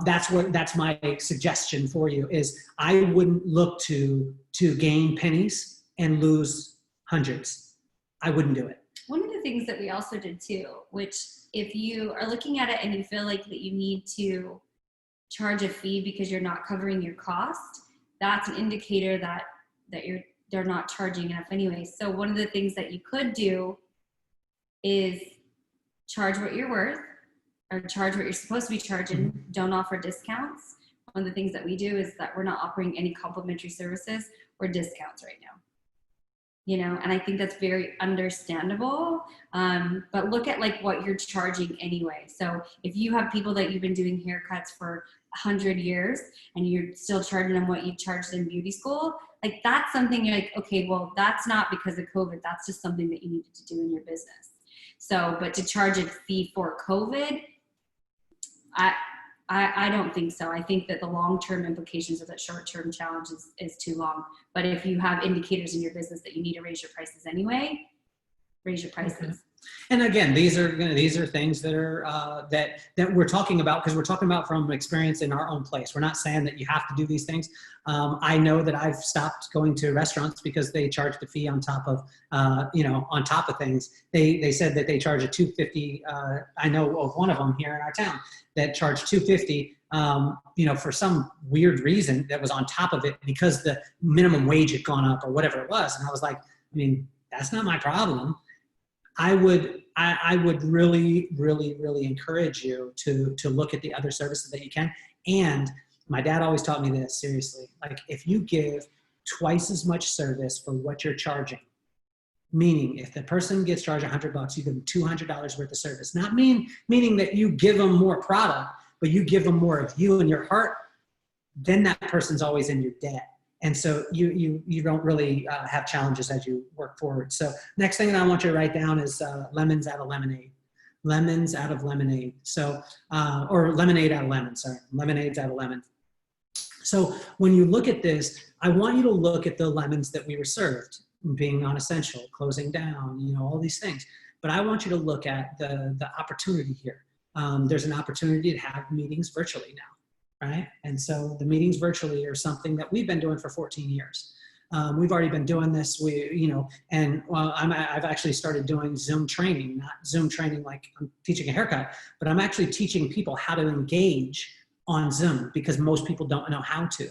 that's my suggestion for you is I wouldn't look to gain pennies and lose hundreds. I wouldn't do it. One of the things that we also did too, which if you are looking at it and you feel like that you need to charge a fee because you're not covering your cost, that's an indicator that they're not charging enough anyway. So one of the things that you could do is charge what you're worth or charge what you're supposed to be charging. Don't offer discounts. One of the things that we do is that we're not offering any complimentary services or discounts right now. You know, and I think that's very understandable. But look at like what you're charging anyway. So if you have people that you've been doing haircuts for 100 years and you're still charging them what you charged in beauty school, like that's something you're like, okay, well, that's not because of COVID. That's just something that you needed to do in your business. So, but to charge a fee for COVID, I don't think so. I think that the long-term implications of that short-term challenge is too long. But if you have indicators in your business that you need to raise your prices anyway, raise your prices. Okay. And again, these are things that are that we're talking about because we're talking about from experience in our own place. We're not saying that you have to do these things. I know that I've stopped going to restaurants because they charge the fee on top of on top of things. They said that they charge a $250. I know of one of them here in our town that charged $250. For some weird reason that was on top of it because the minimum wage had gone up or whatever it was. And I was like, I mean, that's not my problem. I would really, really, really encourage you to look at the other services that you can. And my dad always taught me this, seriously. Like if you give twice as much service for what you're charging, meaning if the person gets charged $100, you give them $200 worth of service. Not meaning that you give them more product, but you give them more of you and your heart, then that person's always in your debt. And so you don't really have challenges as you work forward. So next thing that I want you to write down is lemons out of lemonade. Lemons out of lemonade. So, or lemonade out of lemon, sorry. Lemonades out of lemon. So when you look at this, I want you to look at the lemons that we were served, being non-essential, closing down, all these things. But I want you to look at the opportunity here. There's an opportunity to have meetings virtually now. Right? And so the meetings virtually are something that we've been doing for 14 years. We've already been doing this, I've actually started doing Zoom training, not Zoom training like I'm teaching a haircut, but I'm actually teaching people how to engage on Zoom because most people don't know how to.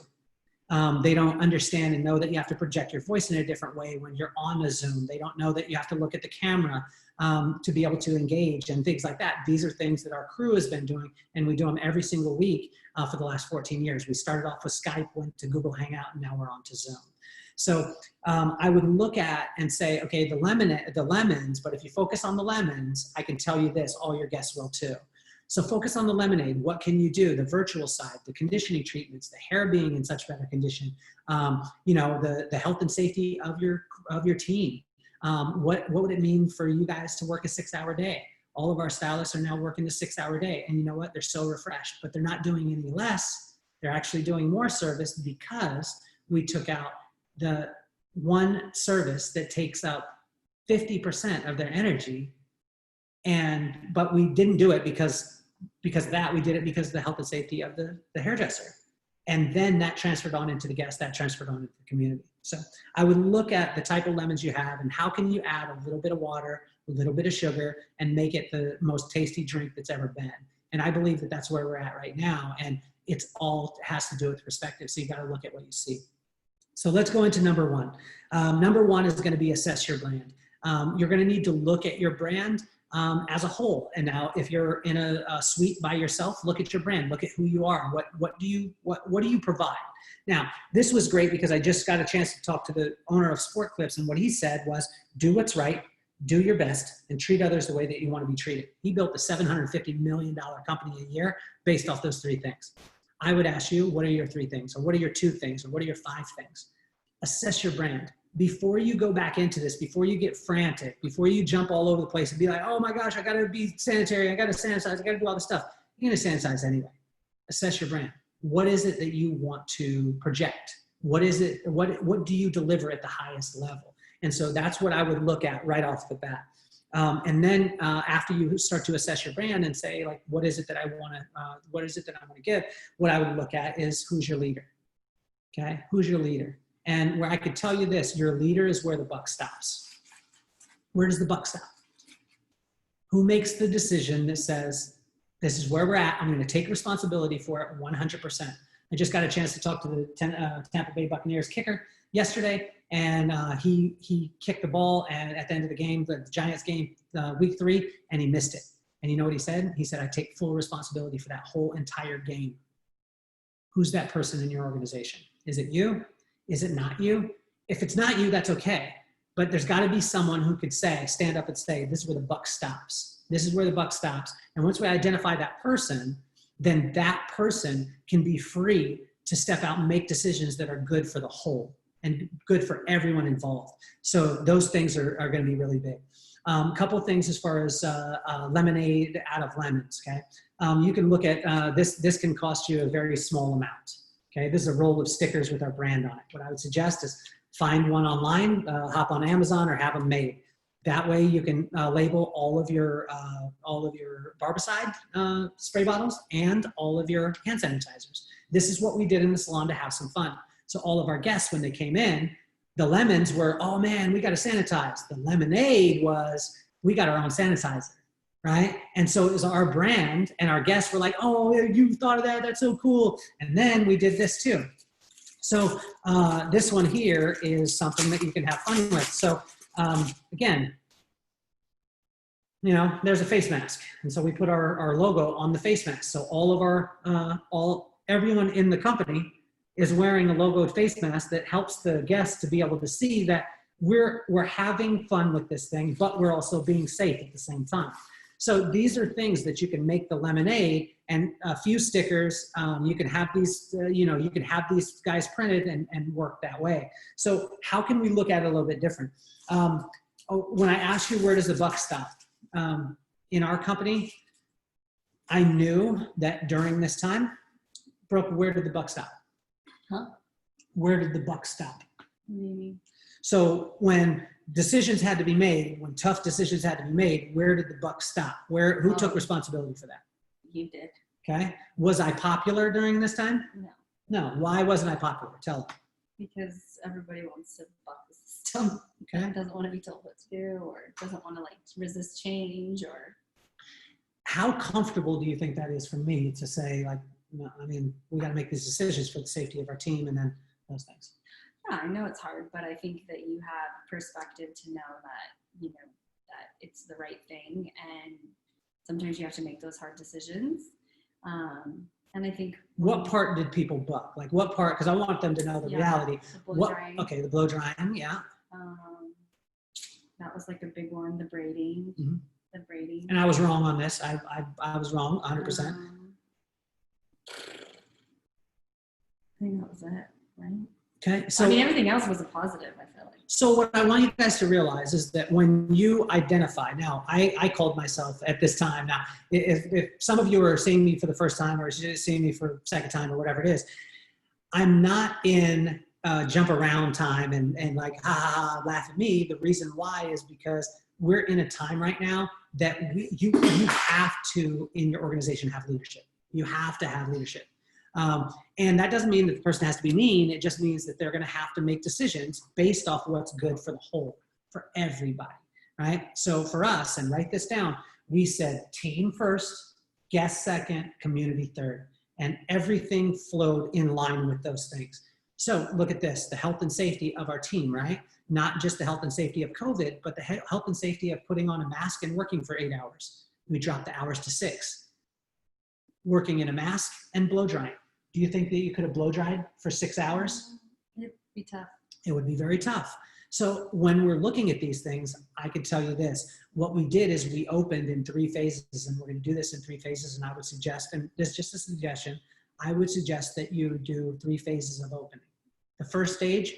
They don't understand and know that you have to project your voice in a different way when you're on a Zoom. They don't know that you have to look at the camera to be able to engage and things like that. These are things that our crew has been doing, and we do them every single week for the last 14 years. We started off with Skype, went to Google Hangout, and now we're on to Zoom. So I would look at and say, okay, the lemons, but if you focus on the lemons, I can tell you this, all your guests will too. So focus on the lemonade. What can you do? The virtual side, the conditioning treatments, the hair being in such better condition, the health and safety of your team. What would it mean for you guys to work a 6-hour day? All of our stylists are now working a 6-hour day. And you know what? They're so refreshed, but they're not doing any less. They're actually doing more service because we took out the one service that takes up 50% of their energy. But we didn't do it because of that. We did it because of the health and safety of the hairdresser. And then that transferred on into the guests, that transferred on into the community. So I would look at the type of lemons you have and how can you add a little bit of water, a little bit of sugar, and make it the most tasty drink that's ever been. And I believe that that's where we're at right now. And it's all has to do with perspective. So you got to look at what you see. So let's go into number one. Number one is going to be assess your brand. You're going to need to look at your brand as a whole. And now if you're in a suite by yourself, look at your brand, look at who you are. What do you provide? Now, this was great because I just got a chance to talk to the owner of Sport Clips, and what he said was, do what's right, do your best, and treat others the way that you want to be treated. He built a $750 million company a year based off those 3 things. I would ask you, what are your 3 things? Or what are your 2 things? Or what are your 5 things? Assess your brand. Before you go back into this, before you get frantic, before you jump all over the place and be like, oh my gosh, I gotta be sanitary, I gotta sanitize, I gotta do all this stuff. You're gonna sanitize anyway. Assess your brand. What is it that you want to project? What is it, what do you deliver at the highest level? And so that's what I would look at right off the bat. And then after you start to assess your brand and say, like, what is it that I wanna give? What I would look at is, who's your leader? Okay, who's your leader? And where I could tell you this, your leader is where the buck stops. Where does the buck stop? Who makes the decision that says, this is where we're at, I'm gonna take responsibility for it 100%. I just got a chance to talk to the Tampa Bay Buccaneers kicker yesterday, and he kicked the ball and at the end of the game, the Giants game, week 3, and he missed it. And you know what he said? He said, I take full responsibility for that whole entire game. Who's that person in your organization? Is it you? Is it not you? If it's not you, that's okay. But there's got to be someone who could say, stand up and say, this is where the buck stops. This is where the buck stops. And once we identify that person, then that person can be free to step out and make decisions that are good for the whole and good for everyone involved. So those things are going to be really big. Couple things as far as lemonade out of lemons, okay? You can look at this can cost you a very small amount. Okay, this is a roll of stickers with our brand on it. What I would suggest is find one online, hop on Amazon or have them made. That way you can label all of your barbicide spray bottles and all of your hand sanitizers. This is what we did in the salon to have some fun. So all of our guests, when they came in, the lemons were, oh man, we got to sanitize. The lemonade was, we got our own sanitizer. Right? And so it was our brand, and our guests were like, oh, you thought of that, that's so cool. And then we did this too. So this one here is something that you can have fun with. So again, you know, there's a face mask. And so we put our logo on the face mask. So all of our, everyone in the company is wearing a logoed face mask that helps the guests to be able to see that we're having fun with this thing, but we're also being safe at the same time. So these are things that you can make the lemonade, and a few stickers. You can have these, you can have these guys printed and work that way. So how can we look at it a little bit different? When I asked you, where does the buck stop? In our company, I knew that during this time, Brooke, where did the buck stop? Huh? Where did the buck stop? Mm-hmm. So when decisions had to be made, when tough decisions had to be made, where did the buck stop? Who took responsibility for that? You did. Okay. Was I popular during this time? No. No. Why wasn't I popular? Tell them. Because everybody wants to buck the system. Okay. Doesn't want to be told what to do, or doesn't want to like resist change, or. How comfortable do you think that is for me to say, like, no, I mean, we got to make these decisions for the safety of our team and then those things? Yeah, I know it's hard, but I think that you have perspective to know that, that it's the right thing. And sometimes you have to make those hard decisions. And I think. What part did people buck? Like what part? Because I want them to know the reality. The blow drying. Okay, the blow drying, yeah. That was like a big one, the braiding. Mm-hmm. The braiding. And I was wrong on this. I was wrong 100%. I think that was it, right? Okay, so I mean, everything else was a positive, I feel like. So what I want you guys to realize is that when you identify, now I called myself at this time. Now, if some of you are seeing me for the first time or seeing me for the second time or whatever it is, I'm not in jump around time and like, ha, ha, ha, laugh at me. The reason why is because we're in a time right now that you have to, in your organization, have leadership. You have to have leadership. And that doesn't mean that the person has to be mean. It just means that they're going to have to make decisions based off what's good for the whole, for everybody, right? So for us, and write this down, we said team first, guest second, community third, and everything flowed in line with those things. So look at this, the health and safety of our team, right? Not just the health and safety of COVID, but the health and safety of putting on a mask and working for 8 hours. We dropped the hours to 6. Working in a mask and blow drying. Do you think that you could have blow dried for 6 hours? It'd be tough. It would be very tough. So when we're looking at these things, I can tell you this. What we did is we opened in 3 phases, and we're going to do this in 3 phases. And I would suggest, and this is just a suggestion, I would suggest that you do 3 phases of opening. The first phase,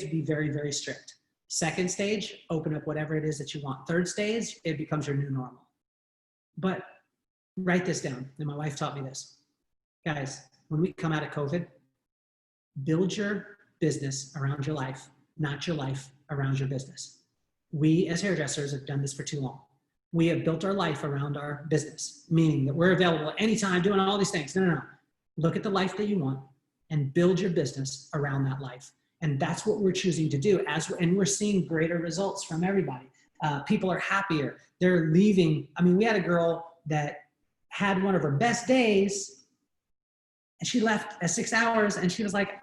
be very, very strict. Second stage, open up whatever it is that you want. Third stage, it becomes your new normal. But write this down, and my wife taught me this. Guys, when we come out of COVID, build your business around your life, not your life around your business. We as hairdressers have done this for too long. We have built our life around our business, meaning that we're available anytime doing all these things. No. Look at the life that you want and build your business around that life. And that's what we're choosing to do. And we're seeing greater results from everybody. People are happier. They're leaving. I mean, we had a girl that had one of her best days, and she left at 6 hours, and she was like,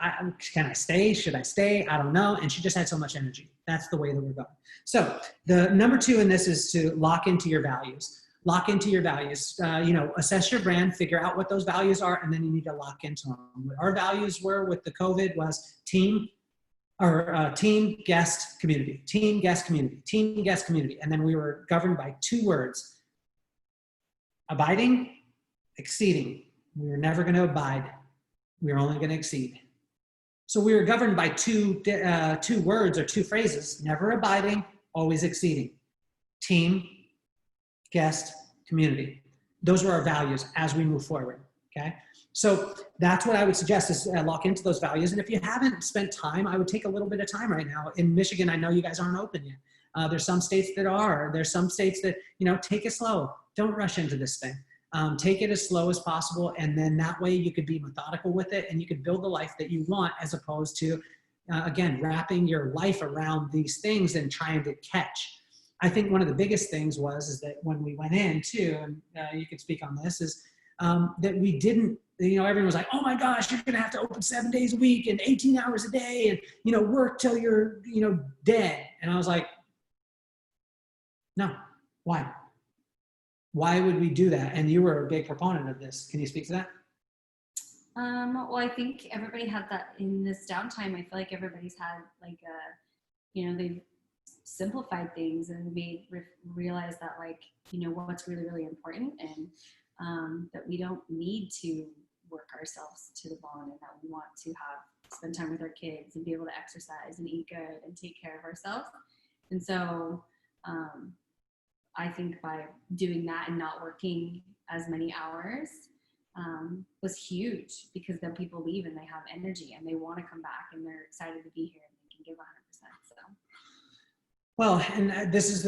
can I stay? Should I stay? I don't know. And she just had so much energy. That's the way that we're going. So the number 2 in this is to lock into your values. Lock into your values. Assess your brand, figure out what those values are, and then you need to lock into them. What our values were with the COVID was team, guest, community. Team, guest, community. Team, guest, community. And then we were governed by 2 words: abiding, exceeding. We were never going to abide. We were only going to exceed. So we were governed by two words or 2 phrases: never abiding, always exceeding. Team, guest, community. Those were our values as we move forward, okay? So that's what I would suggest is lock into those values. And if you haven't spent time, I would take a little bit of time right now. In Michigan, I know you guys aren't open yet. There's some states that are. There's some states that, take it slow. Don't rush into this thing. Take it as slow as possible, and then that way you could be methodical with it, and you could build the life that you want, as opposed to, again, wrapping your life around these things and trying to catch. I think one of the biggest things is that when we went in too, and you could speak on this, is that we didn't, everyone was like, oh my gosh, you're going to have to open 7 days a week and 18 hours a day and, work till you're, dead. And I was like, no, why? Why would we do that? And you were a big proponent of this. Can you speak to that? Well, I think everybody had that in this downtime. I feel like everybody's had they've simplified things and made realize that what's really, really important, and that we don't need to work ourselves to the bone, and that we want to spend time with our kids and be able to exercise and eat good and take care of ourselves. And so, I think by doing that and not working as many hours was huge, because then people leave and they have energy and they want to come back and they're excited to be here and they can give 100%. So. Well, and this is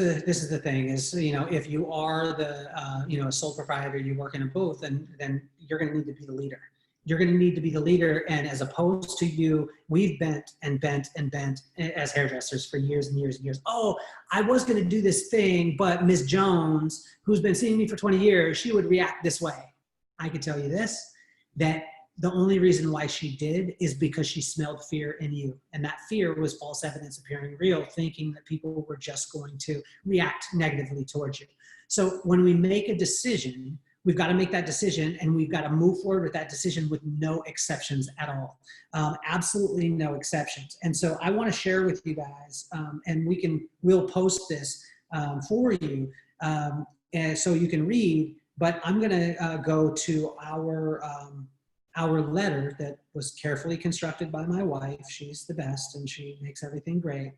the thing is, if you are a sole proprietor, you work in a booth, then you're going to need to be the leader. You're going to need to be the leader. And as opposed to we've bent as hairdressers for years and years and years. Oh, I was going to do this thing, but Ms. Jones, who's been seeing me for 20 years, she would react this way. I can tell you this, that the only reason why she did is because she smelled fear in you. And that fear was false evidence appearing real, thinking that people were just going to react negatively towards you. So when we make a decision, we've got to make that decision, and we've got to move forward with that decision with no exceptions at all. Absolutely no exceptions. And so I want to share with you guys, and we'll post this for you, and so you can read, but I'm going to go to our our letter that was carefully constructed by my wife. She's the best and she makes everything great.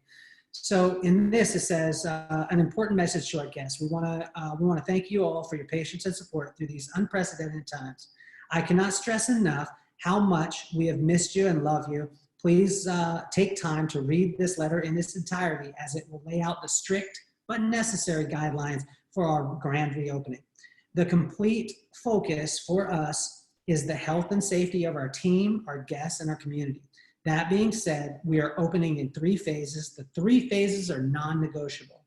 So in this, it says, an important message to our guests. We want to thank you all for your patience and support through these unprecedented times. I cannot stress enough how much we have missed you and love you. Please take time to read this letter in its entirety, as it will lay out the strict but necessary guidelines for our grand reopening. The complete focus for us is the health and safety of our team, our guests, and our community. That being said, we are opening in 3 phases. The 3 phases are non-negotiable.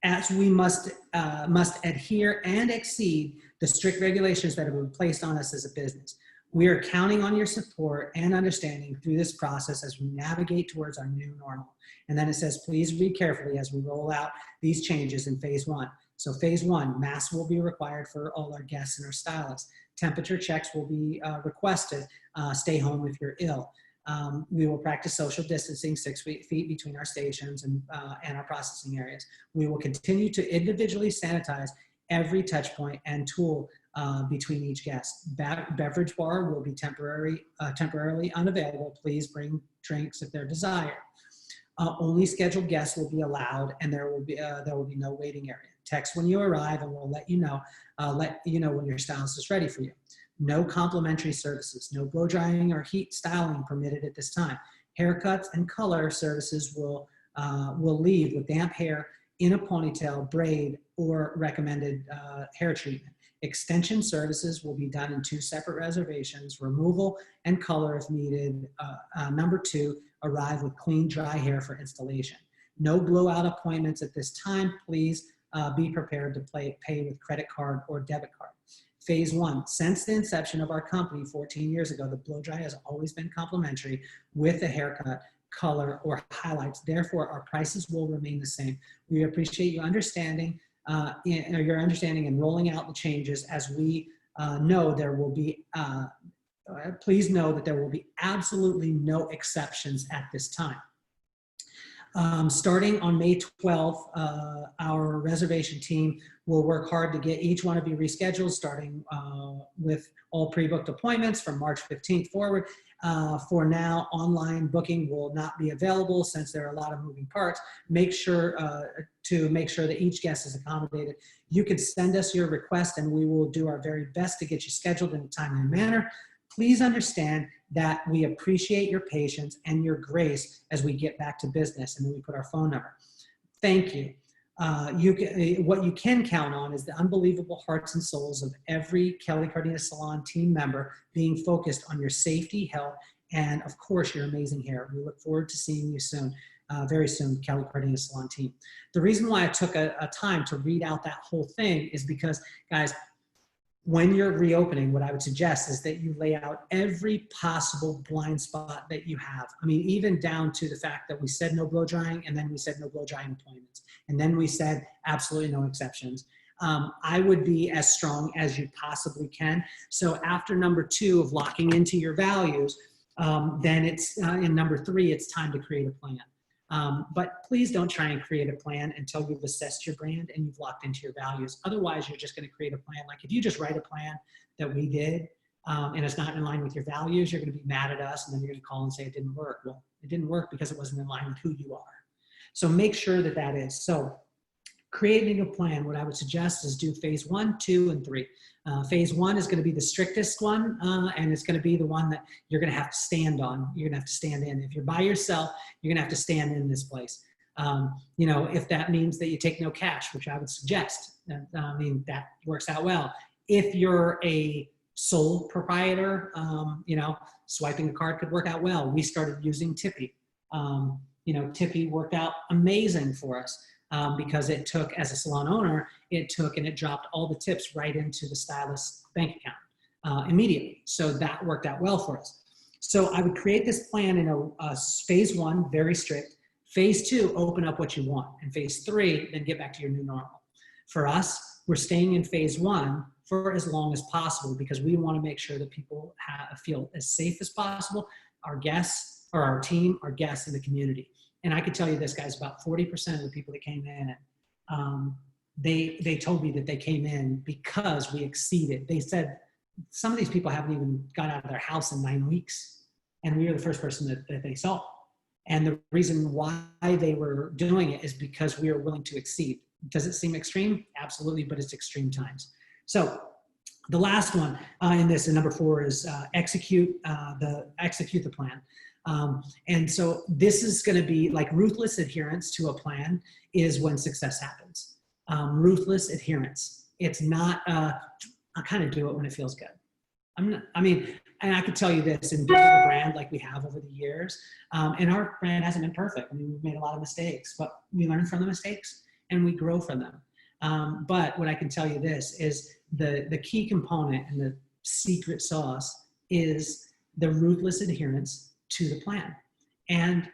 As we must adhere and exceed the strict regulations that have been placed on us as a business. We are counting on your support and understanding through this process as we navigate towards our new normal. And then it says, please read carefully as we roll out these changes in phase 1. So phase 1, masks will be required for all our guests and our stylists. Temperature checks will be requested. Stay home if you're ill. We will practice social distancing, 6 feet between our stations and our processing areas. We will continue to individually sanitize every touch point and tool between each guest. Beverage bar will be temporarily unavailable. Please bring drinks if they're desired. Only scheduled guests will be allowed, and there will be no waiting area. Text when you arrive, and we'll let you know when your stylist is ready for you. No complimentary services, no blow drying or heat styling permitted at this time. Haircuts and color services will leave with damp hair in a ponytail, braid, or recommended hair treatment. Extension services will be done in 2 separate reservations. Removal and color if needed. Number 2, arrive with clean, dry hair for installation. No blowout appointments at this time. Please be prepared to pay with credit card or debit card. Phase 1, since the inception of our company 14 years ago, the blow dry has always been complimentary with a haircut, color, or highlights. Therefore, our prices will remain the same. We appreciate your understanding and rolling out the changes, as we know there will be, please know that there will be absolutely no exceptions at this time. Starting on May 12th, our reservation team will work hard to get each one of you rescheduled, starting with all pre-booked appointments from March 15th forward. For now, online booking will not be available since there are a lot of moving parts. Make sure that each guest is accommodated. You can send us your request and we will do our very best to get you scheduled in a timely manner. Please understand that we appreciate your patience and your grace as we get back to business, and then we put our phone number. Thank you. What you can count on is the unbelievable hearts and souls of every Kelly Cardenas Salon team member being focused on your safety, health, and of course your amazing hair. We look forward to seeing you soon, very soon, Kelly Cardenas Salon team. The reason why I took a time to read out that whole thing is because, guys, when you're reopening, what I would suggest is that you lay out every possible blind spot that you have. I mean, even down to the fact that we said no blow drying, and then we said no blow drying appointments, and then we said absolutely no exceptions. I would be as strong as you possibly can. So after number 2 of locking into your values, then it's in number 3, it's time to create a plan. But please don't try and create a plan until you've assessed your brand and you've locked into your values. Otherwise, you're just going to create a plan. Like if you just write a plan that we did and it's not in line with your values, you're going to be mad at us and then you're going to call and say it didn't work. Well, it didn't work because it wasn't in line with who you are. So make sure that that is. So creating a plan, what I would suggest is do phase 1, 2, and 3. Phase 1 is going to be the strictest one, and it's going to be the one that you're going to have to stand on. You're going to have to stand in. If you're by yourself, you're going to have to stand in this place. You know, if that means that you take no cash, which I would suggest, I mean, that works out well. If you're a sole proprietor, you know, swiping a card could work out well. We started using Tippy. You know, Tippy worked out amazing for us. Because it took, as a salon owner, it took and it dropped all the tips right into the stylist's bank account immediately. So that worked out well for us. So I would create this plan in a phase 1, very strict. Phase 2, open up what you want. And phase 3, then get back to your new normal. For us, we're staying in phase 1 for as long as possible because we want to make sure that people feel as safe as possible, our guests, or our team, our guests, in the community. And I could tell you this, guys, about 40% of the people that came in, they told me that they came in because we exceeded. They said some of these people haven't even got out of their house in 9 weeks. And we were the first person that they saw. And the reason why they were doing it is because we are willing to exceed. Does it seem extreme? Absolutely, but it's extreme times. So the last one in this, and number 4, is execute the plan. And so this is going to be like ruthless adherence to a plan is when success happens. Ruthless adherence. It's not, I kind of do it when it feels good. And I could tell you this, in building a brand like we have over the years, and our brand hasn't been perfect. I mean, we've made a lot of mistakes, but we learn from the mistakes and we grow from them. But what I can tell you this is the key component and the secret sauce is the ruthless adherence to the plan. And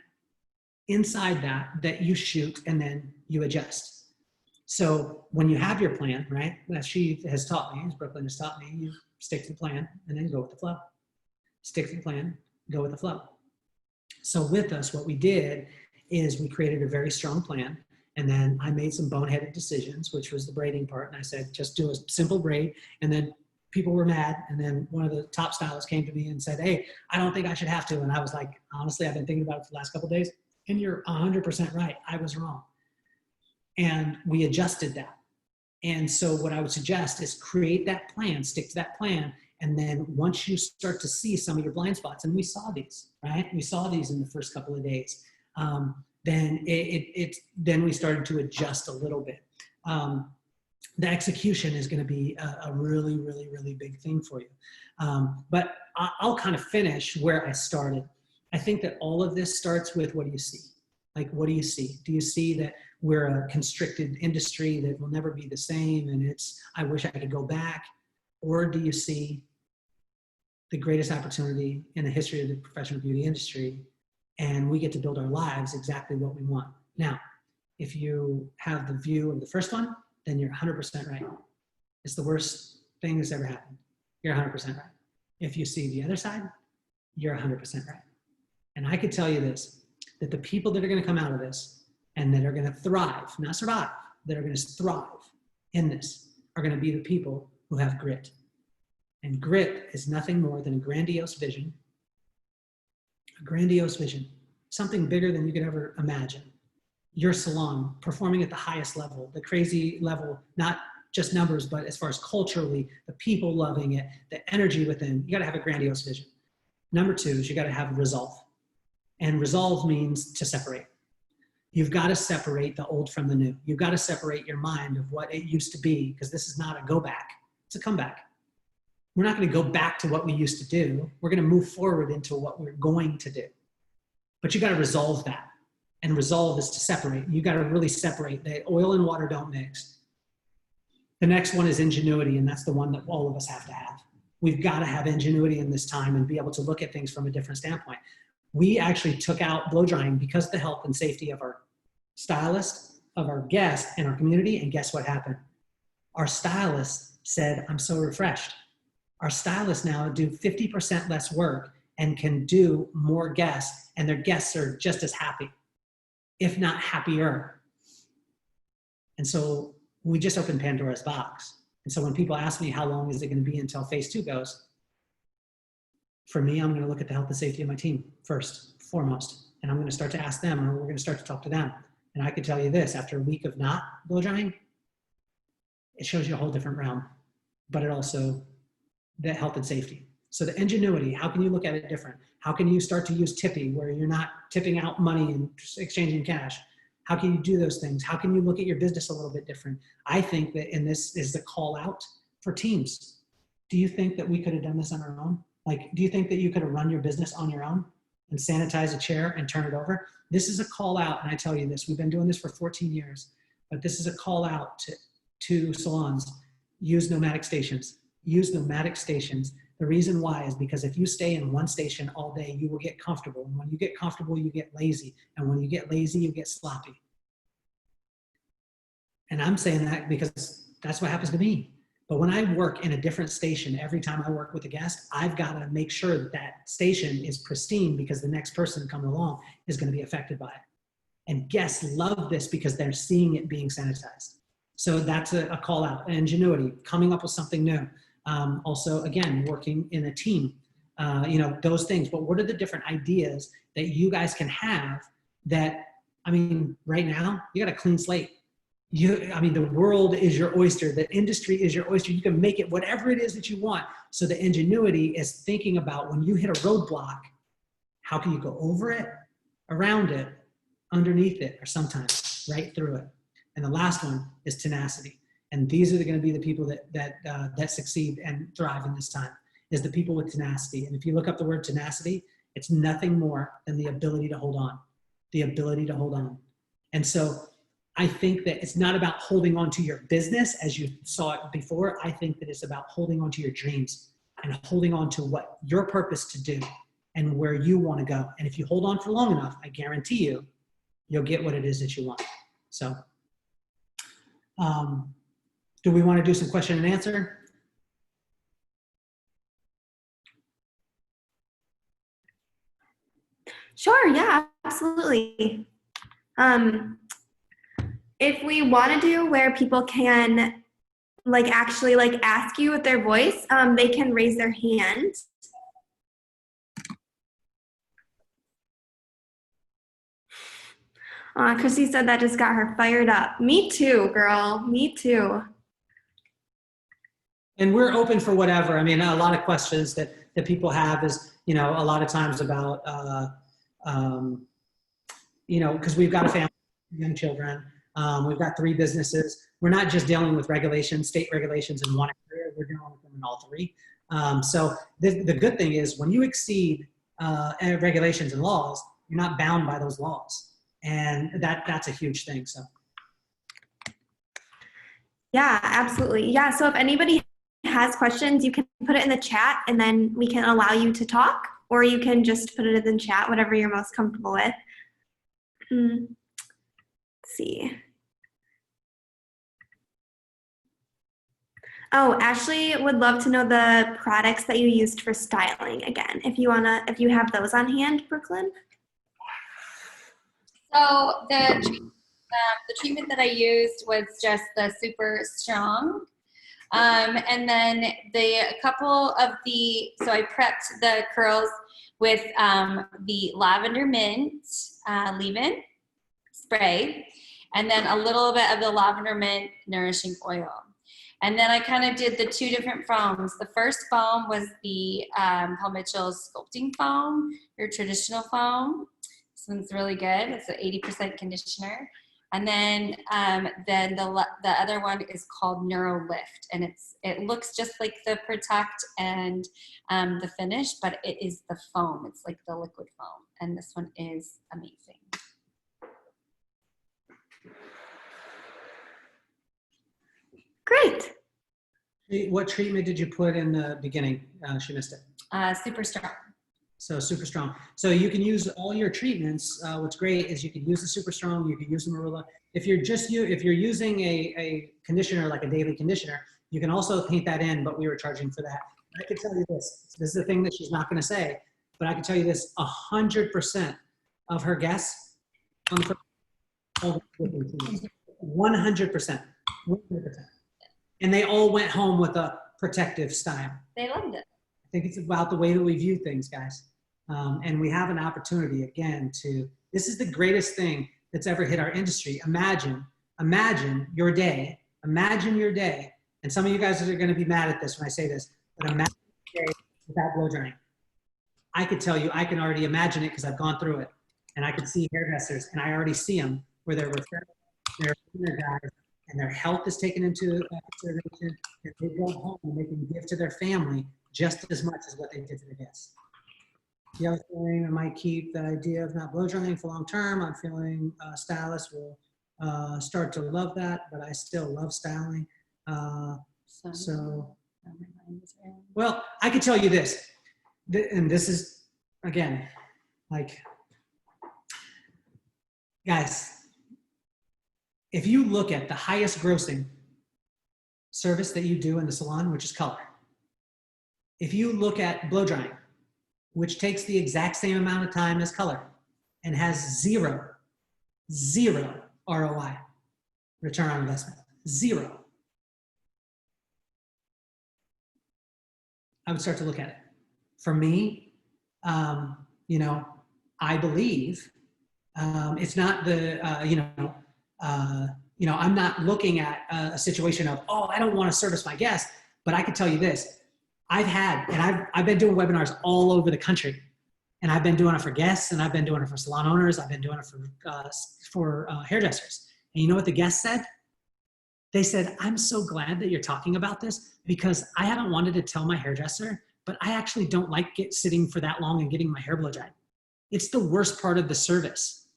inside that you shoot and then you adjust. So when you have your plan, right, as she has taught me, as Brooklyn has taught me, you stick to the plan and then go with the flow. Stick to the plan, go with the flow. So with us, what we did is we created a very strong plan. And then I made some boneheaded decisions, which was the braiding part. And I said, just do a simple braid. And then people were mad. And then one of the top stylists came to me and said, hey, I don't think I should have to. And I was like, honestly, I've been thinking about it for the last couple of days. And you're 100% right. I was wrong. And we adjusted that. And so what I would suggest is create that plan, stick to that plan. And then once you start to see some of your blind spots, and we saw these, right? We saw these in the first couple of days. Then then we started to adjust a little bit. The execution is going to be a really, really, really big thing for you. But I'll kind of finish where I started. I think that all of this starts with, what do you see? Like, what do you see? Do you see that we're a constricted industry that will never be the same and it's, I wish I could go back? Or do you see the greatest opportunity in the history of the professional beauty industry, and we get to build our lives exactly what we want? Now, if you have the view of the first one, then you're 100% right. It's the worst thing that's ever happened. You're 100% right. If you see the other side, you're 100% right. And I could tell you this, that the people that are going to come out of this and that are going to thrive, not survive, that are going to thrive in this are going to be the people who have grit. And grit is nothing more than a grandiose vision, something bigger than you could ever imagine. Your salon performing at the highest level, the crazy level, not just numbers, but as far as culturally, the people loving it, the energy within, you got to have a grandiose vision. Number 2 is you got to have resolve. And resolve means to separate. You've got to separate the old from the new. You've got to separate your mind of what it used to be, because this is not a go back, it's a comeback. We're not going to go back to what we used to do. We're going to move forward into what we're going to do. But you got to resolve that. And resolve is to separate. You got to really separate. That oil and water don't mix. The next one is ingenuity, and that's the one that all of us have to have. We've got to have ingenuity in this time and be able to look at things from a different standpoint. We actually took out blow drying because of the health and safety of our stylist, of our guests, and our community. And guess what happened? Our stylist said, I'm so refreshed. Our stylists now do 50% less work and can do more guests, and their guests are just as happy, if not happier. And so we just opened Pandora's box. And so when people ask me how long is it going to be until phase 2 goes, for me, I'm going to look at the health and safety of my team first, foremost. And I'm going to start to ask them, or we're going to start to talk to them. And I can tell you this, after a week of not blow drying, it shows you a whole different realm, but it also, the health and safety. So the ingenuity, how can you look at it different? How can you start to use tipping where you're not tipping out money and exchanging cash? How can you do those things? How can you look at your business a little bit different? I think that, and this is the call out for teams. Do you think that we could have done this on our own? Like, do you think that you could have run your business on your own and sanitize a chair and turn it over? This is a call out, and I tell you this, we've been doing this for 14 years, but this is a call out to salons. Use nomadic stations. Use nomadic stations. The reason why is because if you stay in one station all day, you will get comfortable. And when you get comfortable, you get lazy. And when you get lazy, you get sloppy. And I'm saying that because that's what happens to me. But when I work in a different station, every time I work with a guest, I've got to make sure that that station is pristine, because the next person coming along is going to be affected by it. And guests love this because they're seeing it being sanitized. So that's a call out. Ingenuity, coming up with something new. Also, again, working in a team, you know, those things. But what are the different ideas that you guys can have that, I mean, right now, you got a clean slate. I mean, the world is your oyster. The industry is your oyster. You can make it whatever it is that you want. So the ingenuity is thinking about when you hit a roadblock, how can you go over it, around it, underneath it, or sometimes right through it. And the last one is tenacity. And these are going to be the people that succeed and thrive in this time, is the people with tenacity. And if you look up the word tenacity, it's nothing more than the ability to hold on, the ability to hold on. And so I think that it's not about holding on to your business as you saw it before. I think that it's about holding on to your dreams and holding on to what your purpose to do and where you want to go. And if you hold on for long enough, I guarantee you, you'll get what it is that you want. So, do we want to do some question and answer? Sure, yeah, absolutely. If we want to do where people can like actually like ask you with their voice, they can raise their hand. Chrissy said that just got her fired up. Me too, girl. Me too. And we're open for whatever. I mean, a lot of questions that people have is, you know, a lot of times about, you know, because we've got a family, young children. We've got 3 businesses. We're not just dealing with regulations, state regulations in one area. We're dealing with them in all 3. So the good thing is when you exceed regulations and laws, you're not bound by those laws. And that's a huge thing. So. Yeah, absolutely. Yeah, so if anybody has questions, you can put it in the chat and then we can allow you to talk, or you can just put it in the chat, whatever you're most comfortable with. Let's see. Oh, Ashley would love to know the products that you used for styling again. If you have those on hand, Brooklyn. So the treatment that I used was just the Super Strong. And then a couple of so I prepped the curls with the lavender mint leave-in spray, and then a little bit of the lavender mint nourishing oil. And then I kind of did the 2 different foams. The first foam was the Paul Mitchell's sculpting foam, your traditional foam. This one's really good. It's an 80% conditioner. And then the other one is called Neuro Lift, and it looks just like the Protect and the Finish, but it is the foam. It's like the liquid foam, and this one is amazing. Great. What treatment did you put in the beginning? She missed it. Super Strong. So Super Strong. So you can use all your treatments. What's great is you can use the Super Strong, you can use the Marula. If you're using a conditioner, like a daily conditioner, you can also paint that in, but we were charging for that. I can tell you this is the thing that she's not going to say, but I can tell you this, 100% of her guests come from 100%. 100%. And they all went home with a protective style. They loved it. I think it's about the way that we view things, guys. And we have an opportunity, again, this is the greatest thing that's ever hit our industry. Imagine your day. Imagine your day. And some of you guys are going to be mad at this when I say this, but imagine your day without blow drying. I could tell you, I can already imagine it because I've gone through it. And I could see hairdressers, and I already see them where they're guys, and their health is taken into consideration, and they go home and they can give to their family just as much as what they did to the guests. The other thing, I might keep the idea of not blow drying for long term. I'm feeling stylists will start to love that, but I still love styling. Well, I can tell you this, and this is, again, like, guys, if you look at the highest grossing service that you do in the salon, which is color, if you look at blow drying, which takes the exact same amount of time as color and has zero ROI, return on investment, 0. I would start to look at it. For me, you know, I believe it's not the, I'm not looking at a situation of, oh, I don't want to service my guests, but I can tell you this. I've been doing webinars all over the country, and I've been doing it for guests, and I've been doing it for salon owners. I've been doing it for hairdressers. And you know what the guests said? They said, I'm so glad that you're talking about this, because I haven't wanted to tell my hairdresser, but I actually don't like sitting for that long and getting my hair blow dried. It's the worst part of the service.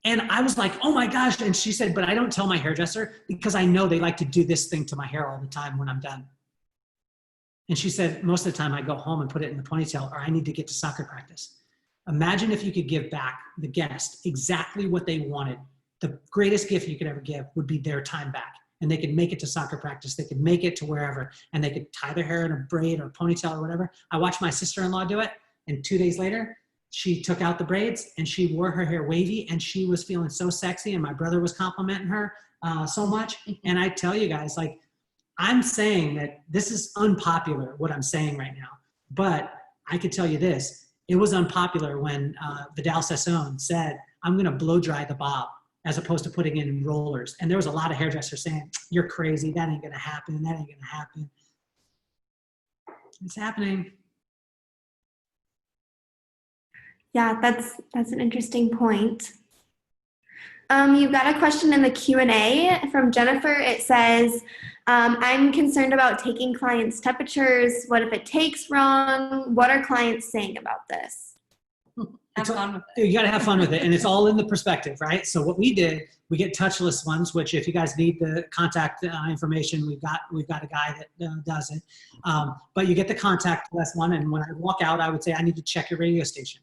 And I was like, oh my gosh. And she said, but I don't tell my hairdresser because I know they like to do this thing to my hair all the time when I'm done. And she said, most of the time I go home and put it in the ponytail, or I need to get to soccer practice. Imagine if you could give back the guest exactly what they wanted. The greatest gift you could ever give would be their time back. And they could make it to soccer practice. They could make it to wherever, and they could tie their hair in a braid or a ponytail or whatever. I watched my sister-in-law do it, and 2 days later, she took out the braids and she wore her hair wavy, and she was feeling so sexy, and my brother was complimenting her so much. And I tell you guys, like, I'm saying that this is unpopular, what I'm saying right now, but I could tell you this. It was unpopular when Vidal Sassoon said, I'm gonna blow dry the bob, as opposed to putting it in rollers. And there was a lot of hairdressers saying, you're crazy, that ain't gonna happen, that ain't gonna happen. It's happening. Yeah, that's an interesting point. You've got a question in the Q&A from Jennifer. It says, I'm concerned about taking clients' temperatures. What if it takes wrong? What are clients saying about this? Have fun with it. You got to have fun with it. And it's all in the perspective, right? So what we did, we get touchless ones, which if you guys need the contact information, we've got a guy that does it. But you get the contactless one. And when I walk out, I would say, I need to check your radio station.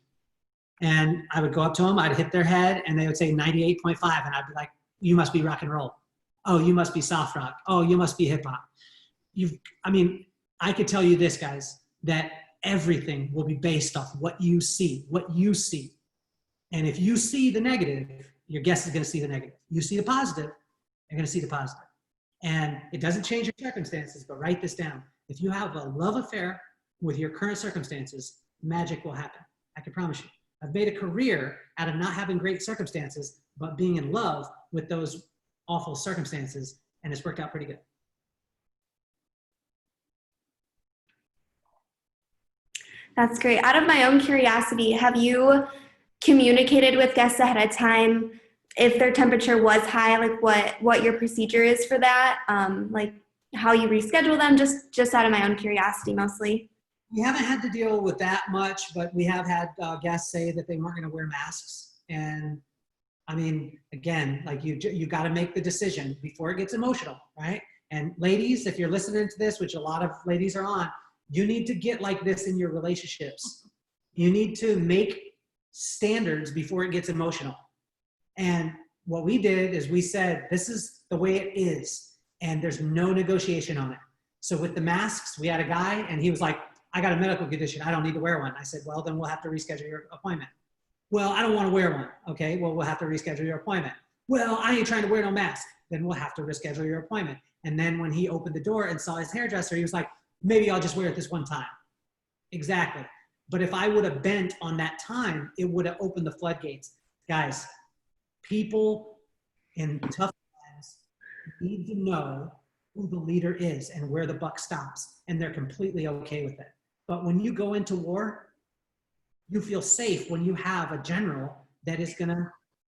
And I would go up to them, I'd hit their head, and they would say 98.5. And I'd be like, you must be rock and roll. Oh, you must be soft rock. Oh, you must be hip hop. I could tell you this, guys, that everything will be based off what you see. And if you see the negative, your guest is going to see the negative. You see the positive, you're going to see the positive. And it doesn't change your circumstances, but write this down. If you have a love affair with your current circumstances, magic will happen. I can promise you. I've made a career out of not having great circumstances, but being in love with those awful circumstances, and it's worked out pretty good. That's great. Out of my own curiosity, have you communicated with guests ahead of time if their temperature was high, like what your procedure is for that, like how you reschedule them, just out of my own curiosity mostly? We haven't had to deal with that much, but we have had guests say that they weren't going to wear masks. And I mean, again, like you got to make the decision before it gets emotional, right? And ladies, if you're listening to this, which a lot of ladies are on, you need to get like this in your relationships. You need to make standards before it gets emotional. And what we did is we said, this is the way it is, and there's no negotiation on it. So with the masks, we had a guy, and he was like, I got a medical condition. I don't need to wear one. I said, well, then we'll have to reschedule your appointment. Well, I don't want to wear one. Okay, well, we'll have to reschedule your appointment. Well, I ain't trying to wear no mask. Then we'll have to reschedule your appointment. And then when he opened the door and saw his hairdresser, he was like, maybe I'll just wear it this one time. Exactly. But if I would have bent on that time, it would have opened the floodgates. Guys, people in tough times need to know who the leader is and where the buck stops, and they're completely okay with it. But when you go into war, you feel safe when you have a general that is gonna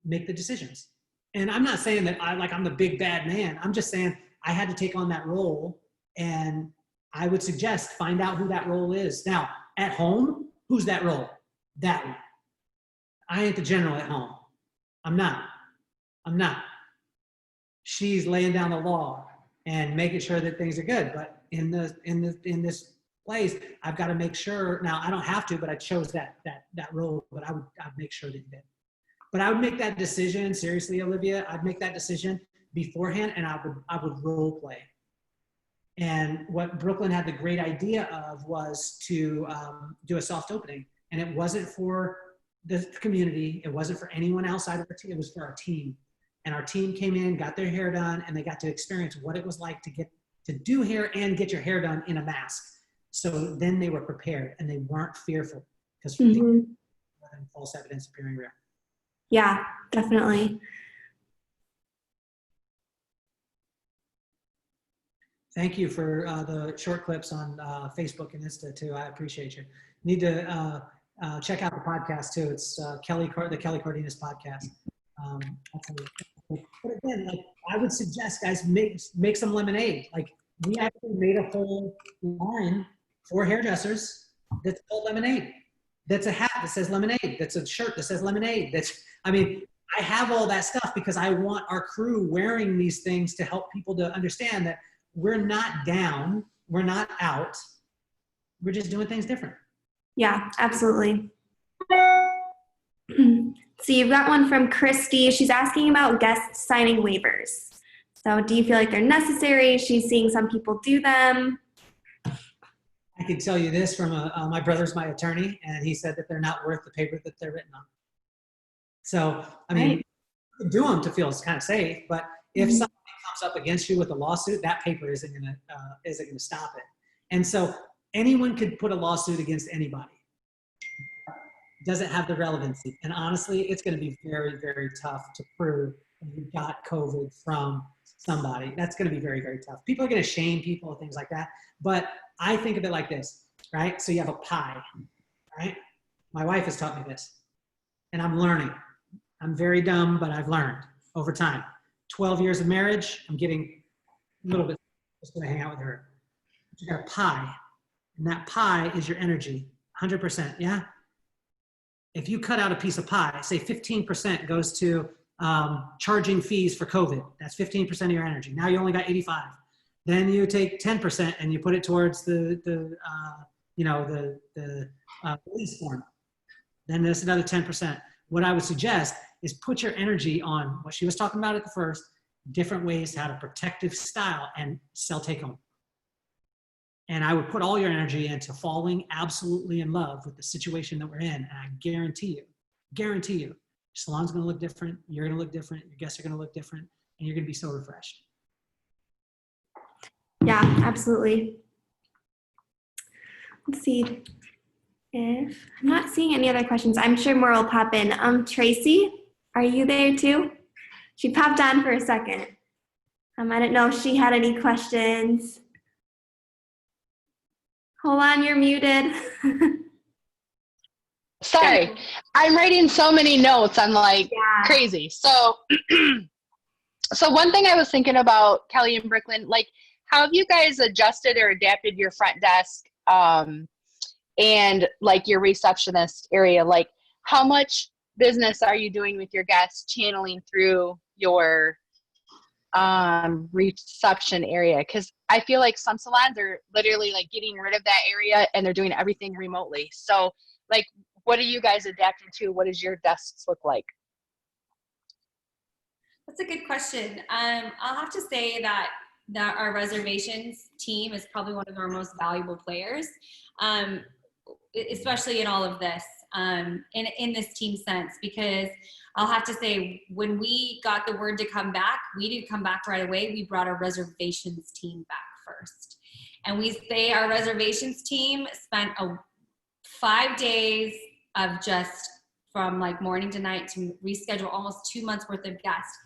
make the decisions. And I'm not saying that I'm the big bad man. I'm just saying I had to take on that role, and I would suggest find out who that role is. Now, at home, who's that role? That one. I ain't the general at home. I'm not. She's laying down the law and making sure that things are good. But in this place, I've got to make sure. Now, I don't have to, but I chose that role. But I'd make sure that you did. But I would make that decision, seriously, Olivia. I'd make that decision beforehand, and I would role play. And what Brooklyn had the great idea of was to do a soft opening. And it wasn't for the community. It wasn't for anyone outside of our team. It was for our team. And our team came in, got their hair done, and they got to experience what it was like to do hair and get your hair done in a mask. So then they were prepared and they weren't fearful because false evidence appearing real. Yeah, definitely. Thank you for the short clips on Facebook and Insta too. I appreciate you. Need to check out the podcast too. It's the Kelly Cardenas podcast. But again, like, I would suggest guys make some lemonade. Like, we actually made a whole line for hairdressers that's called lemonade. That's a hat that says lemonade. That's a shirt that says lemonade. I have all that stuff because I want our crew wearing these things to help people to understand that we're not down, we're not out, we're just doing things different. Yeah, absolutely. So you've got one from Christy. She's asking about guests signing waivers. So do you feel like they're necessary? She's seeing some people do them. I can tell you this from my brother's my attorney, and he said that they're not worth the paper that they're written on. So, I mean, you can do them to feel kind of safe, but if somebody comes up against you with a lawsuit, that paper isn't gonna stop it. And so anyone could put a lawsuit against anybody. Doesn't have the relevancy. And honestly, it's gonna be very, very tough to prove that you got COVID from somebody. That's gonna be very, very tough. People are gonna shame people and things like that. But I think of it like this, right? So you have a pie, right? My wife has taught me this, and I'm learning. I'm very dumb, but I've learned over time. 12 years of marriage, I'm getting a little bit, just gonna hang out with her. You got a pie, and that pie is your energy, 100%, yeah? If you cut out a piece of pie, say 15% goes to charging fees for COVID, that's 15% of your energy. Now you only got 85. Then you take 10% and you put it towards the police form. Then there's another 10%. What I would suggest is put your energy on what she was talking about at the first, different ways to have a protective style and sell take home. And I would put all your energy into falling absolutely in love with the situation that we're in. And I guarantee you, your salon's gonna look different, you're gonna look different, your guests are gonna look different, and you're gonna be so refreshed. Yeah, absolutely. Let's see if I'm not seeing any other questions. I'm sure more will pop in. Tracy, are you there too? She popped on for a second. I didn't know if she had any questions. Hold on, you're muted. Sorry, I'm writing so many notes. I'm like crazy. So, so one thing I was thinking about, Kelly and Brooklyn, like, how have you guys adjusted or adapted your front desk and like your receptionist area? Like, how much business are you doing with your guests channeling through your reception area? Because I feel like some salons are literally like getting rid of that area and they're doing everything remotely. So, like, what are you guys adapting to? What does your desks look like? That's a good question. I'll have to say that our reservations team is probably one of our most valuable players, especially in all of this, in this team sense, because I'll have to say, when we got the word to come back, we didn't come back right away. We brought our reservations team back first. And our reservations team spent 5 days of just from like morning to night to reschedule almost 2 months worth of guests.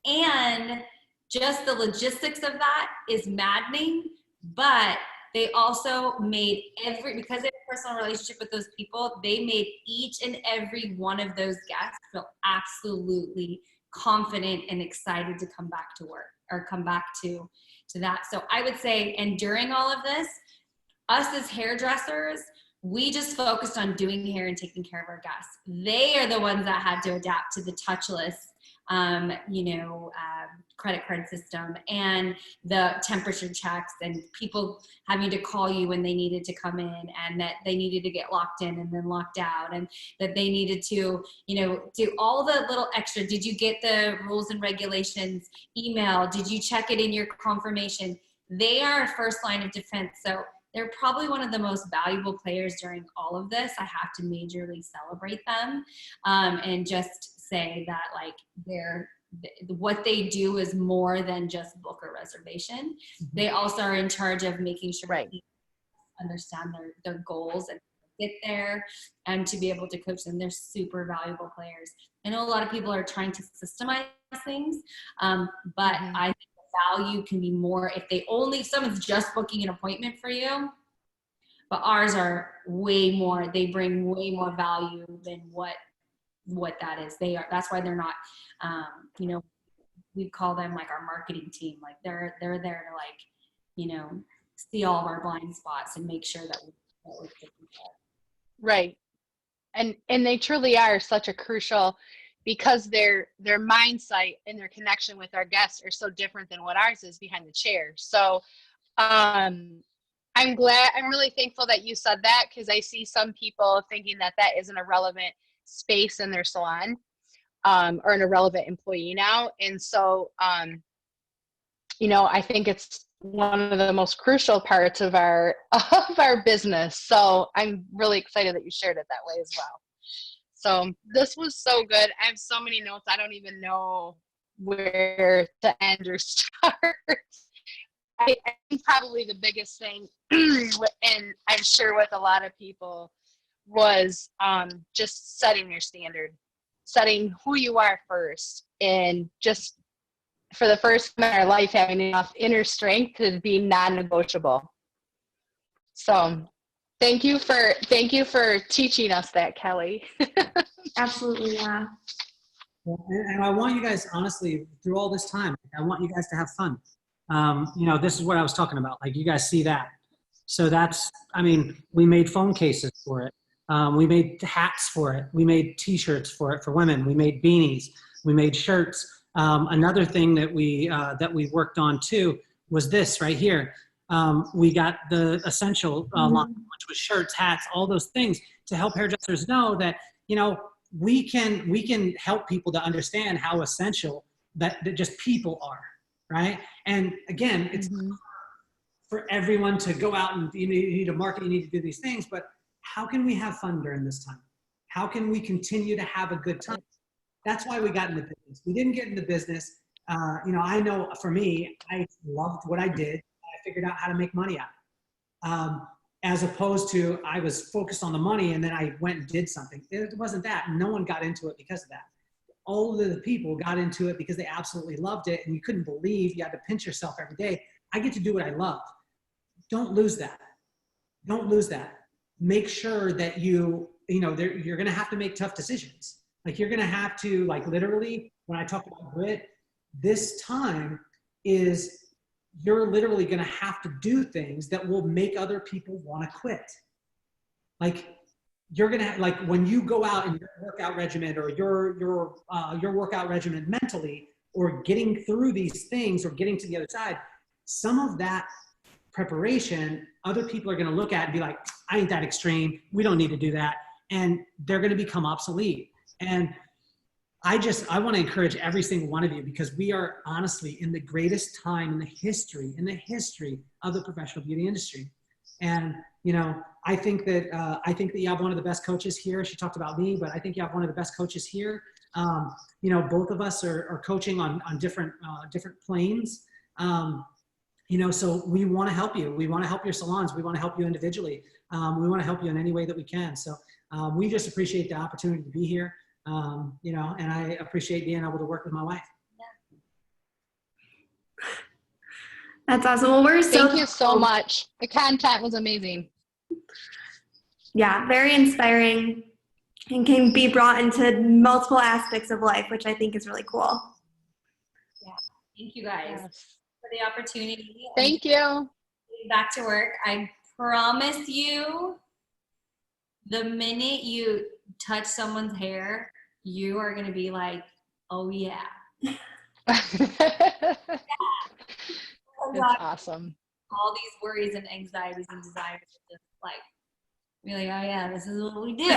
And just the logistics of that is maddening, but they also made because they have a personal relationship with those people, they made each and every one of those guests feel absolutely confident and excited to come back to work or come back to that. So I would say, and during all of this, us as hairdressers, we just focused on doing hair and taking care of our guests. They are the ones that had to adapt to the touchless credit card system and the temperature checks and people having to call you when they needed to come in, and that they needed to get locked in and then locked out, and that they needed to, do all the little extra. Did you get the rules and regulations email? Did you check it in your confirmation? They are first line of defense. So they're probably one of the most valuable players during all of this. I have to majorly celebrate them and just say that, like, what they do is more than just book a reservation. They also are in charge of making sure understand their goals and get there, and to be able to coach them. They're super valuable players. I know a lot of people are trying to systemize things, but I think the value can be more if someone's just booking an appointment for you, but ours are way more, they bring way more value than what that is. That's why they're not, you know, we call them like our marketing team. Like they're there to, like, you know, see all of our blind spots and make sure that we're taking care. Right. And they truly are such a crucial, because their mindset and their connection with our guests are so different than what ours is behind the chair. So I'm really thankful that you said that, because I see some people thinking that isn't a relevant space in their salon, or an irrelevant employee now. And so, you know, I think it's one of the most crucial parts of our business. So I'm really excited that you shared it that way as well. So this was so good. I have so many notes. I don't even know where to end or start. I think probably the biggest thing, and I'm sure with a lot of people, was just setting your standard, setting who you are first, and just for the first time in our life having enough inner strength to be non-negotiable. So thank you for teaching us that, Kelly. Absolutely, yeah. And I want you guys, honestly, through all this time, I want you guys to have fun. You know, this is what I was talking about. Like, you guys see that. So that's, I mean, we made phone cases for it. We made hats for it. We made t-shirts for it for women. We made beanies. We made shirts. Another thing that we worked on too was this right here. We got the essential line, which was shirts, hats, all those things to help hairdressers know that, you know, we can help people to understand how essential that just people are, right? And again, it's for everyone to go out and you need to market, you need to do these things, but how can we have fun during this time? How can we continue to have a good time? That's why we got into business. We didn't get into business. You know, I know for me, I loved what I did. I figured out how to make money out of it. As opposed to I was focused on the money and then I went and did something. It wasn't that. No one got into it because of that. All of the people got into it because they absolutely loved it, and you couldn't believe you had to pinch yourself every day. I get to do what I love. Don't lose that. Don't lose that. Make sure that you're going to have to make tough decisions. Like, you're going to have to, like, literally, when I talk about grit, this time is you're literally going to have to do things that will make other people want to quit. Like, you're going to, like, when you go out in your workout regimen or your workout regimen mentally, or getting through these things or getting to the other side, some of that preparation, other people are going to look at and be like, I ain't that extreme. We don't need to do that. And they're going to become obsolete. And I want to encourage every single one of you, because we are honestly in the greatest time in the history of the professional beauty industry. And, you know, I think that you have one of the best coaches here. She talked about me, but I think you have one of the best coaches here. You know, both of us are coaching on different planes. You know, so we want to help you. We want to help your salons. We want to help you individually. We want to help you in any way that we can. So we just appreciate the opportunity to be here. You know, and I appreciate being able to work with my wife. That's awesome. Well, Thank you so much. The content was amazing. Yeah, very inspiring, and can be brought into multiple aspects of life, which I think is really cool. Yeah. Thank you guys for the opportunity. Thank you. Back to work. I promise you, the minute you touch someone's hair, you are going to be like, oh yeah. That's awesome. All these worries and anxieties and desires are just like, be like, oh yeah, this is what we do.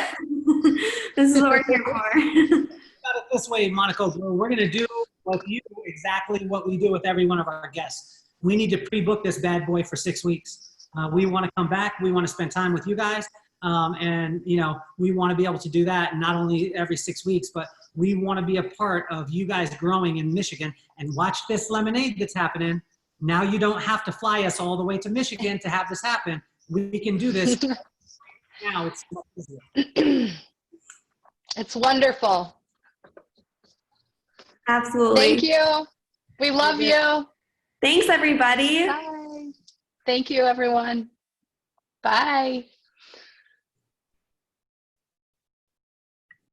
This is what we're here for. Got it this way, Monaco. We're going to do with you exactly what we do with every one of our guests. We need to pre-book this bad boy for 6 weeks. We want to come back. We want to spend time with you guys. And, you know, we want to be able to do that not only every 6 weeks, but we want to be a part of you guys growing in Michigan. And watch this lemonade that's happening. Now you don't have to fly us all the way to Michigan to have this happen. we can do this now. It's so much easier. It's wonderful. Absolutely. Thank you. We love you. Thanks, everybody. Bye. Thank you, everyone. Bye.